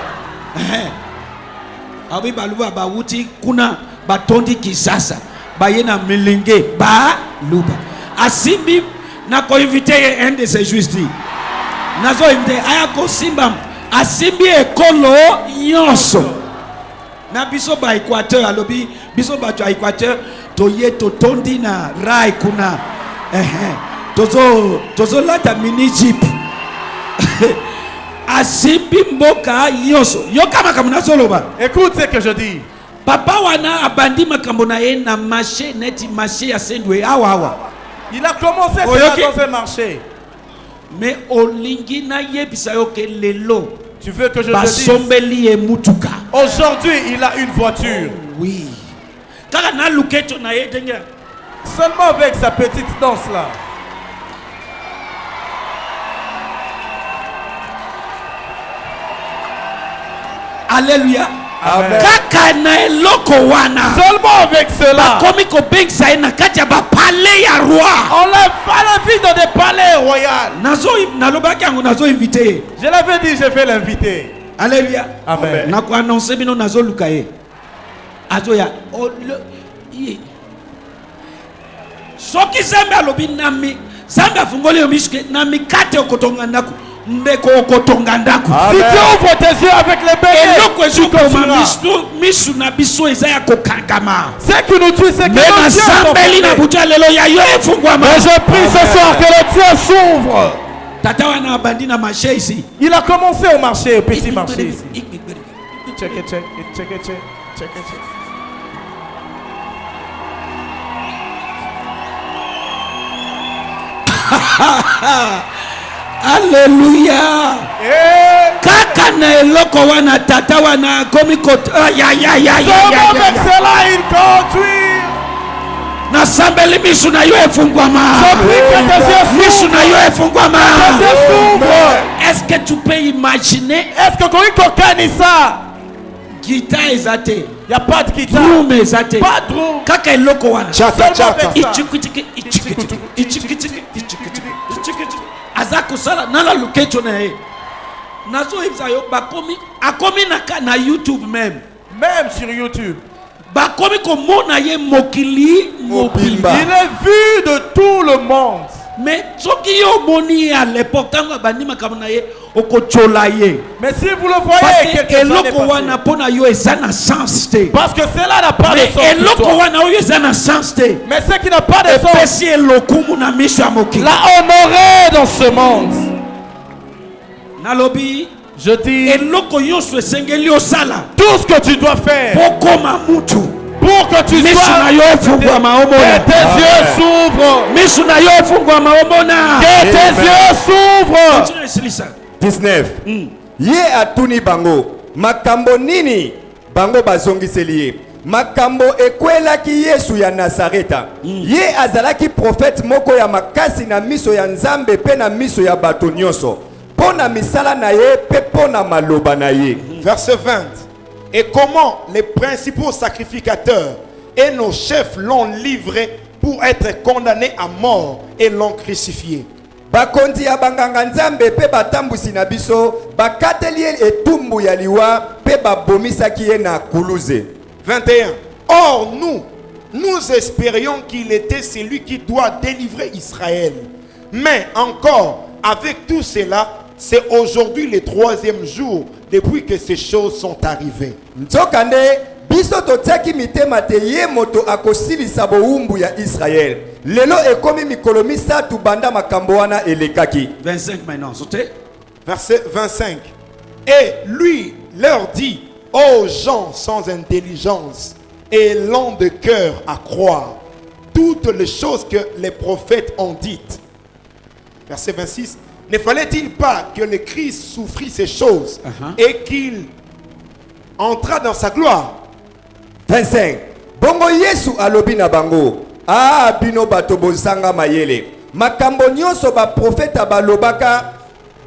abi baluba bawuti kuna batondi kisasa baye na milenge baluba asimbi na koinvite un de ces juifs dit nazo invite aya kosimba asimbi ekolo nyonso Na biso ba Équateur alobi biso ba to Équateur toye totondi na rai kuna tozo lata mini jeep asimbi mboka yoso yoka makambo na zoloba. Écoute ce que je dis. Papa wana abandi makambo na ye na marché neti marché ya Sendwe awa. Il a commencé cela dans un marché. Mais olingi na yebisa yo ke lelo. Tu veux que je te dise? Aujourd'hui, il a une voiture. Oui. Seulement avec sa petite danse là. Alléluia. Amen. Seulement avec cela. On l'a vu dans des palais royaux. Je l'avais dit, je vais l'inviter. Alléluia. Amen. Soki Zambe alobi nami Zambe afungoli yo miske nami kate okotonga ndaku mbeko okotonga ndaku. Si tu ouvres tes yeux avec les bébés, tu construiras. Misu na biso eza ya kokangama. Ce qui nous tue, c'est que nos yeux sont fermés. Mais je prie ce soir que le tien s'ouvre. Tata wana abandi na marché ici. Il a commencé au marché, au petit marché ici. Check it. Alléluia. Kaka na eloko wana tata wana komi kote. Avec cela il conduit. Na sambeli misu na yo efungwama. Misu na yo efungwama. Est-ce que tu peux imaginer? Est-ce que tu connais ça? Guitare ezate. Il n'y a pas de guitare. Drum ezate. Pas de drum. Kaka eloko wana. Chaka. Azako sala nala lukecho na ye. Nazo ibza yo bakomi akomi na YouTube même sur YouTube. Bakomi ko mona ye mokili mobimba. Il est vu de tout le monde. Mais soki yo moni à l'époque tanga bandi makambo na ye okochola ye. Mais si vous le voyez quelque chose eloko wana pona yo ezana sens te. Parce que cela n'a pas de sens. Mais eloko wana yo ezana sens te. Mais ce qui n'a pas de sens. Pesi elokumu na miso ya mokili. L'a honoré dans ce monde. Nalobi je dis eloko yonso esengeli osala. Tout ce que tu dois faire. Pokoma mutu. Pour que tu sois que tes yeux s'ouvrent. Que tes yeux s'ouvrent. 19. Ye atuni bango. Makambo nini bango bazongiseli ye. Makambo ekwelaki Yesu ya Nazareta. Ye azalaki prophète moko ya makasi na miso ya Nzambe pe na miso ya bato nyonso. Pona misala na ye pe pona maloba na ye. Verset 20. Et comment les principaux sacrificateurs et nos chefs l'ont livré pour être condamnés à mort et l'ont crucifié. Bakonzi ya banganga Nzambe pe batambusi na biso bakateli etumbu ya liwa pe babomisaki ye na kuluze. 21. Or nous espérions qu'il était celui qui doit délivrer Israël. Mais encore, avec tout cela, c'est aujourd'hui le 3e jour depuis que ces choses sont arrivées. Nzokande biso totiaki mitema te ye moto akosilisa bowumbu ya Israël. Lelo ekomi mikolo misatu banda makambo wana elekaki. 25 maintenant, sauté. Verset 25. Et lui leur dit, ô gens sans intelligence et lents de cœur à croire toutes les choses que les prophètes ont dites. Verset 26. Ne fallait-il pas que le Christ souffrit ces choses et qu'il entra dans sa gloire? 25. Bongo Yesu alobi na bango. Ah bino bato bozanga mayele. Makambo nyonso ba profeta balobaka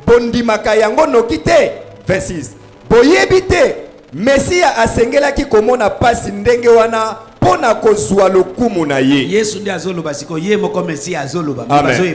bondimaka yango nokite. 26. Boyebi te Mesia asengelaki komona pasi ndenge wana pona kozwa lokumu na ye. Yesu ndi azoloba siko ye moko Mesia azoloba. Amen.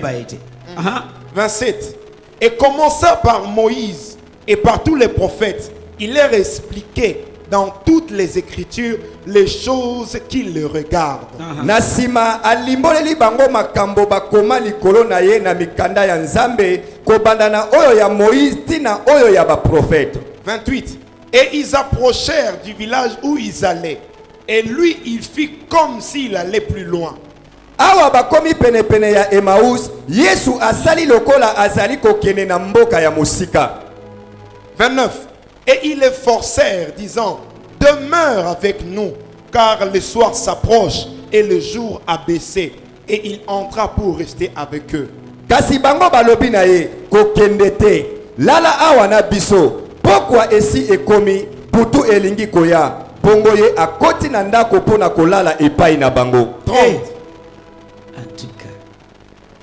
27. Et commençant par Moïse et par tous les prophètes, il leur expliquait dans toutes les écritures les choses qui le regardent. Nasima alimboleli bango makambo bakoma likolo na ye na mikanda ya Nzambe kobanda na oyo ya Moïse tina oyo ya ba prophète. 28. Et ils approchèrent du village où ils allaient. Et lui, il fit comme s'il allait plus loin. Awa bakomi pene pene ya Emmaüs, Yesu asali lokola azali kokene na mboka ya mosika. 29. Et ils les forcèrent, disant, demeure avec nous, car le soir s'approche et le jour a baissé. Et il entra pour rester avec eux. Kasi bango balobi na ye kokende te. Lala awa na biso. Pokwa esi ekomi putu elingi koya. Bongo ye akoti na ndako pona kolala epai na bango. 30. En tout cas,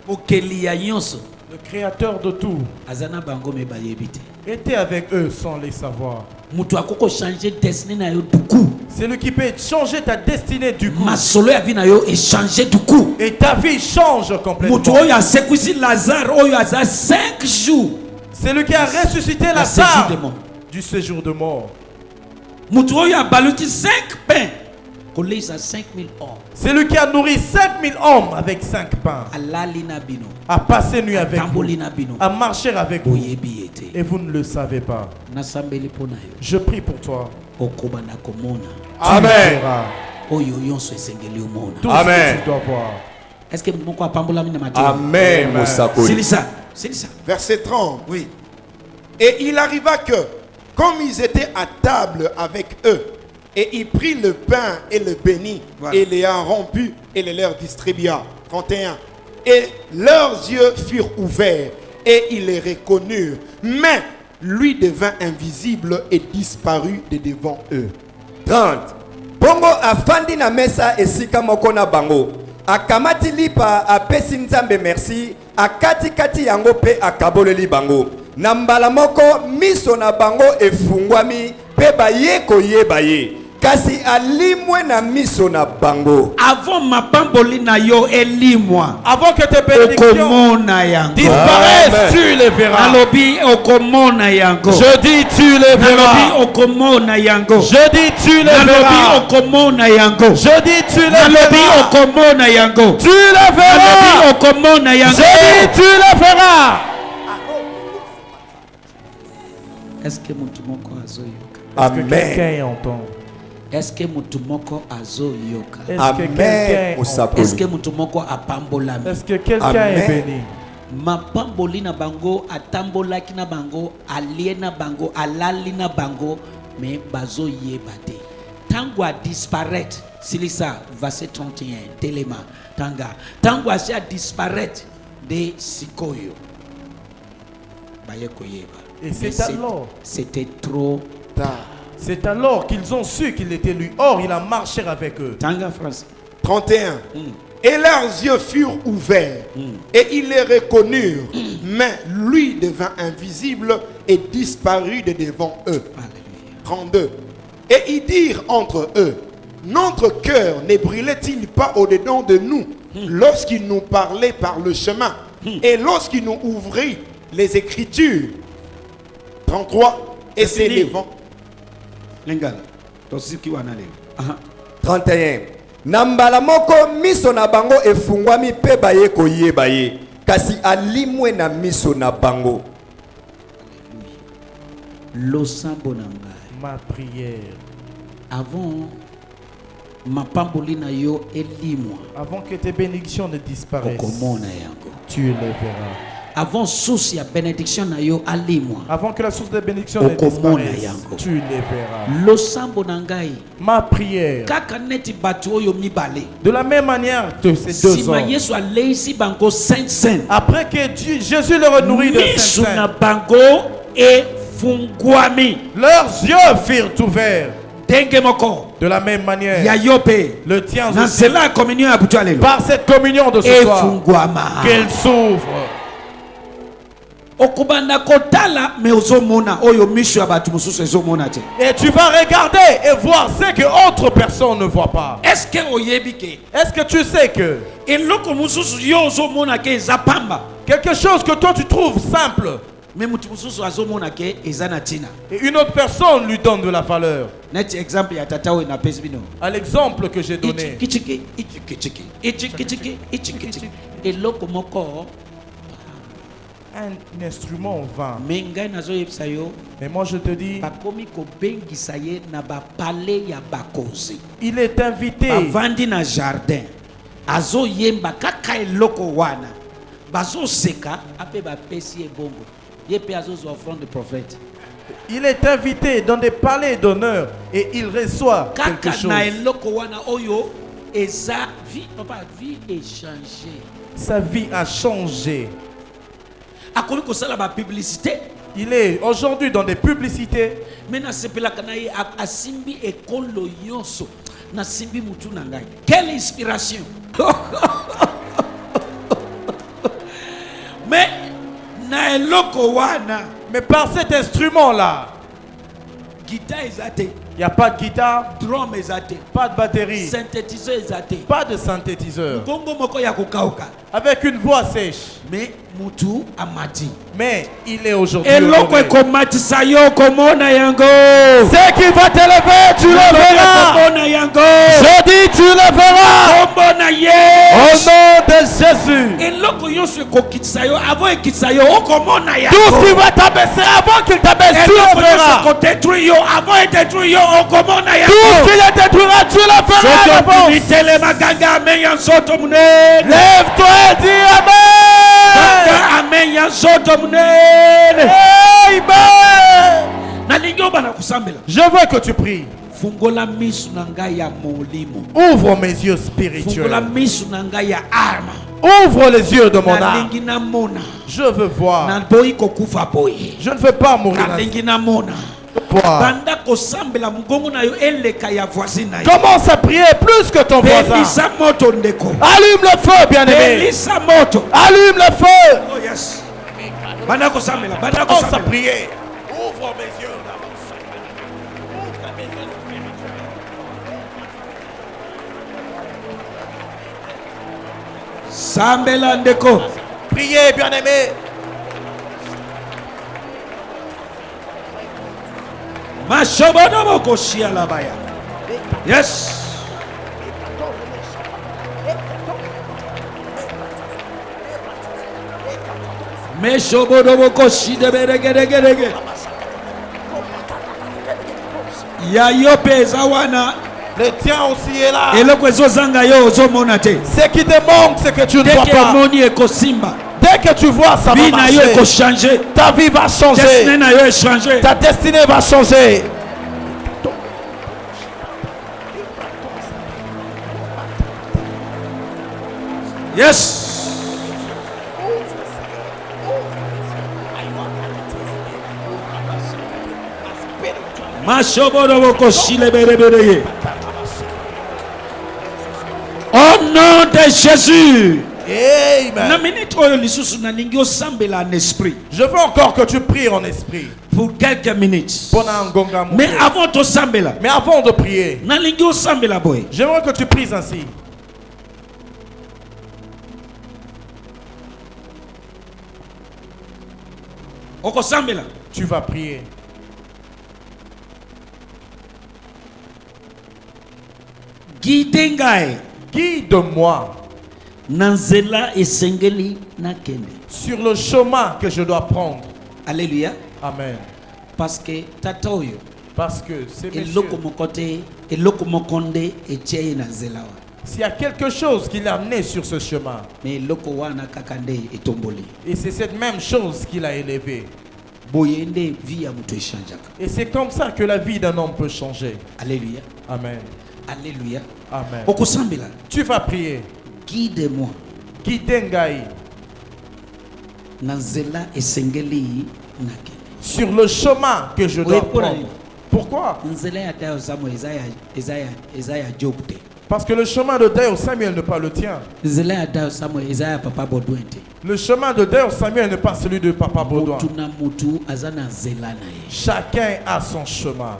mokeli ya nyonso Le créateur de tout azana bango me bayebi te. était avec eux sans les savoir. Mutu akoko changer destinée na yo du coup. C'est lui qui peut changer ta destinée du coup. Masolo ya vie na yo changer du coup. Et ta vie change complètement. Mutu oyo asekwisi Lazare oyo aza 5 jours. C'est lui qui a ressuscité séjour Lazare de mort. du séjour de mort. Mutu oyo abaluti 5 pains. Koleisa 5000 hommes. C'est lui qui a nourri 5000 hommes avec 5 pains. Alali na bino. A passé nuit avec vous. Tamboli na bino. A marcher avec vous. Oyebi ete. Et vous ne le savez pas. Nasambeli pona yo. Je prie pour toi. Okobana komona. Amen. Tu verras Oyo yonso esengeli omona. tout Amen. ce que tu dois voir. Est-ce que moko apambola mina mateo? Amen. Mosakoli. Silisa. Silisa. Verset 30. Oui. Et il arriva que, comme ils étaient à table avec eux, et il prit le pain et le bénit, Voilà. et les a rompus et les leur distribua. 31. Et leurs yeux furent ouverts, et ils les reconnurent. Mais lui devint invisible et disparut de devant eux. 30. Bongo afandi na mesa esika moko na bango. Akamati lipa apesi nzambe merci. Akati kati yango pe akaboleli bango. Na mbala moko miso na bango efungwami pe baye koyeba ye. Kasi alimwe na miso na bango. Avant mapamboli na yo elimwa. Avant que tes bénédictions Okomona yango. disparaissent, Amen. tu les verras. Alobi okomona yango. Je dis tu les Nalobi verras. okomona yango. Je dis tu les Nalobi verras. okomona yango. Je dis tu les Nalobi verras. okomona yango. Tu les Nalobi verras. okomona Je yango. dis tu les verras. Est-ce que mutu moko azoyoka? Est-ce que Amen. quelqu'un entend? Est-ce que mutu moko azoyoka? Est-ce que Amen. quelqu'un entend? Mosakoli. Est-ce que mutu moko apambolami? Est-ce que quelqu'un Amen. est béni? Mapamboli na bango atambolaki na bango alie na bango alali na bango mais bazoyeba te tango a disparaître silisa verset 31 telema tanga tango a disparaître de sikoyo baye koyeba. Et c'est Mais alors. c'était trop tard. C'est alors qu'ils ont su qu'il était lui. Or, il a marché avec eux. Tanga France 31. Et leurs yeux furent ouverts, et ils les reconnurent. Mais lui devint invisible et disparut de devant eux. Alléluia. 32. Et ils dirent entre eux, notre cœur ne brûlait-il pas au-dedans de nous lorsqu'il nous parlait par le chemin et lorsqu'il nous ouvrit les Écritures? 33. Et C'est fini. s'élevant. Lingala tosiki wana leo. Aha. 31. Na mbala moko miso na bango efungwami pe baye koyeba ye. Kasi alimwe na miso na bango. Losambo na ngai. Ma prière. Avant mapamboli na yo elimwa Avant que tes bénédictions ne disparaissent, okomona yango. tu les verras. Avant source ya bénédiction na yo alimwa Avant que la source de bénédiction ne Okomona disparaisse, yango. tu les verras. losambo na ngai Ma prière. kaka neti bato oyo mibale De la même manière que ces deux nsima hommes. yesu aleisi bango sainte Après que Jésus leur nourrit de miso na Saint-Saint, bango efungwami leurs yeux furent ouverts. ndenge moko De la même manière, ya yo mpe le tien na aussi, nzela ya communion ya butu ya lelo par cette communion de ce soir, efungwama qu'elle s'ouvre. okobanda kotala me ozomona oyo miso ya bato mosusu ezomona te. Et tu vas regarder et voir ce que autres personnes ne voient pas. Est-ce que oyebi ke Est-ce que tu sais que eloko mosusu yo ozomona ke eza pamba quelque chose que toi tu trouves simple me mutu mosusu azomona ke eza na ntina et une autre personne lui donne de la valeur? neti exemple ya tata oyo napesi bino À l'exemple que j'ai donné, ichikechiki eloko moko un instrument vain. me ngai nazoyebisa yo Mais moi je te dis, bakomi kobengisa ye na bapale ya bakonzi il est invité. bavandi na jardin azoyemba kaka eloko wana bazoseka ape bapesi ye bongo ye mpe azozwa offrande de prophète Il est invité dans des palais d'honneur et il reçoit quelque kaka chose. na eloko wana oyo eza vie papa vie échangée Sa vie a changé. akomi kosala bapublicité Il est aujourd'hui dans des publicités. me nasepelaka na ye asimbi ekolo nyonso nasimbi mutu na ngai quelle inspiration me na eloko wana Mais par cet instrument-là, guitare eza te il n'y a pas de guitare, drum eza te pas de batterie, synthétiseur eza te pas de synthétiseur. ngongo moko ya kokauka Avec une voix sèche. me mutu amati Mais il est aujourd'hui eloko honoré. ekomatisa yo komona yango Ce qui va t'élever, tu le verras. komona yango Je dis, tu le verras. kombo na Au Yesu nom de Jésus. eloko nyonso ekokitisa yo avant ekitisa yo okomona Tout ce qui yango va t'abaisser avant qu'il t'abaisse, tu eloko le nyonso verras. ekodétruire yo avant etdétruire yo okomona Tout ce yango qui le détruira, tu le verras à soki l'avance. okumitelema ganga amen ya nzoto munene Lève-toi et dis Amen. ganga amen ya nzoto munene Amen. nalingi obana kusambela Je veux que tu pries. fungola misu na ngai ya molimo Ouvre mes yeux fungola spirituels. misu na ngai ya arma Ouvre les yeux de mon âme. nalingi namona Je veux voir. naboyi kokufa boye Je ne veux pas mourir ainsi. nalingi namona Voir. banda kosambela mongongo na yo eleka ya voisine na yo Commence à prier plus que ton voisin. belisa moto ndeko Allume le feu, bien-aimé. belisa moto Allume le feu. oh yes banda kosambela banda Commence à kosambela prier. Ouvre mes yeux. sambela ndeko Priez, bien-aimé. mashobodo bokoshia labaya yes meshobodo bokoshi deberegeregerege ya yo mpe eza wana Le tien aussi est là. eloko ezozanga yo ozomona te Ce qui te manque, c'est que tu ne vois deke pas. omoni ekosimba Dès que tu vois, ça va vie na yo marcher. ekochange Ta vie va desine changer. na yo echange Ta destinée va changer. yes mashobodo bokoshi leberebereye au nom de Jésus na Amen. minute oyo lisusu nalingi osambela en esprit Je veux encore que tu pries en esprit. pour quelques minutes Bona ngonga mais mouke. avant tosambela Mais avant de prier, nalingi osambela boye j'aimerais que tu pries ainsi. okosambela Tu vas prier. guide ngai Guide-moi na nzela esengeli nakende sur le chemin que je dois prendre. alléluia Amen. parce que tata oyo Parce que ces messieurs, eloko moko te eloko moko nde etia ye na nzela wana s'il y a quelque chose qui l'a amené sur ce chemin, me eloko wana kaka nde etomboli et c'est cette même chose qui l'a élevé. boye nde vie ya moto echangeaka Et c'est comme ça que la vie d'un homme peut changer. alléluia Amen. alléluia Amen. okosambela Tu vas prier. guide moi Guide Ngai na nzela esengeli nakende sur le chemin que je dois Oui, pour prendre. aller. Pourquoi? nzela ya tayo samuel eza ya job te Parce que le chemin de Deo Samuel n'est pas le tien. nzela ya tayo samuel eza ya papa baudouin te Le chemin de Deo Samuel n'est pas celui de Papa Baudouin. motu na motu aza na nzela na ye Chacun a son chemin.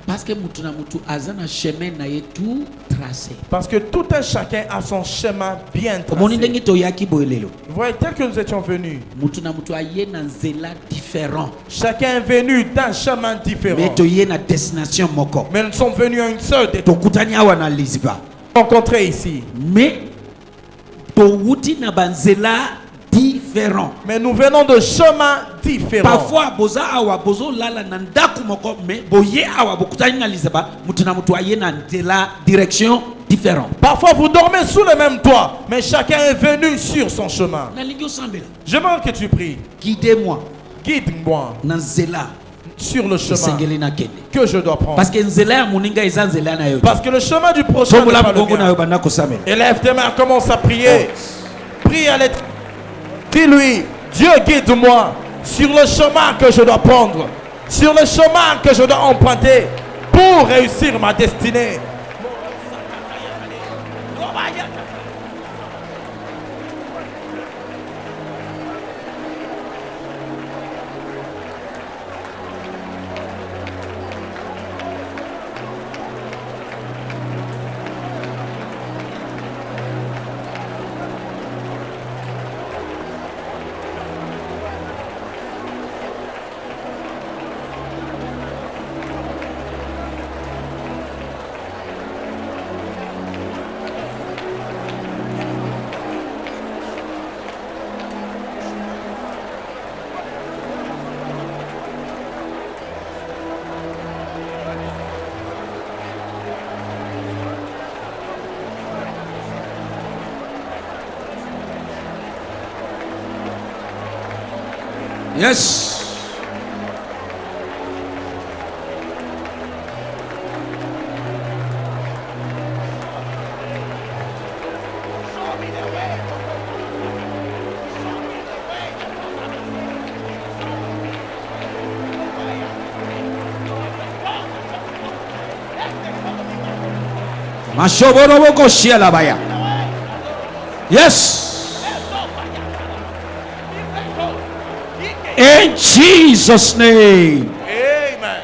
parce que motu na motu aza na chemin na ye tout tracé Parce que tout un chacun a son chemin bien omoni tracé. ndenge toyaki boye lelo Vous voyez, tel que nous étions venus, motu na motu aye na nzela différent chacun est venu d'un chemin mais différent. toye na destination moko Mais nous sommes venus à une seule des tokutani awa na liziba rencontrés ici. mais towuti na banzela différent. Mais nous venons de chemins différents. Parfois boza awa bozo lala na ndaku moko mais boye awa bokutani na lisaba mutu na mutu aye na nzela direction différent. Parfois vous dormez sous le même toit, mais chacun est venu sur son chemin. Na lingio sambela. J'aimerais que tu pries. Guidez-moi Guide-moi na nzela sur le chemin sengeli na kende. que je dois prendre. Parce que nzela ya muninga eza nzela na yo. Parce que le chemin du prochain n'est Sobola pas le bongo na mien. yo bana ko sambela. Élève tes mains, commence à prier. Prie à l'éternel. Dis-lui, Dieu guide-moi sur le chemin que je dois prendre, sur le chemin que je dois emprunter pour réussir ma destinée. Yes. Mashoboroboko shialabaya. Yes. In Jesus' name.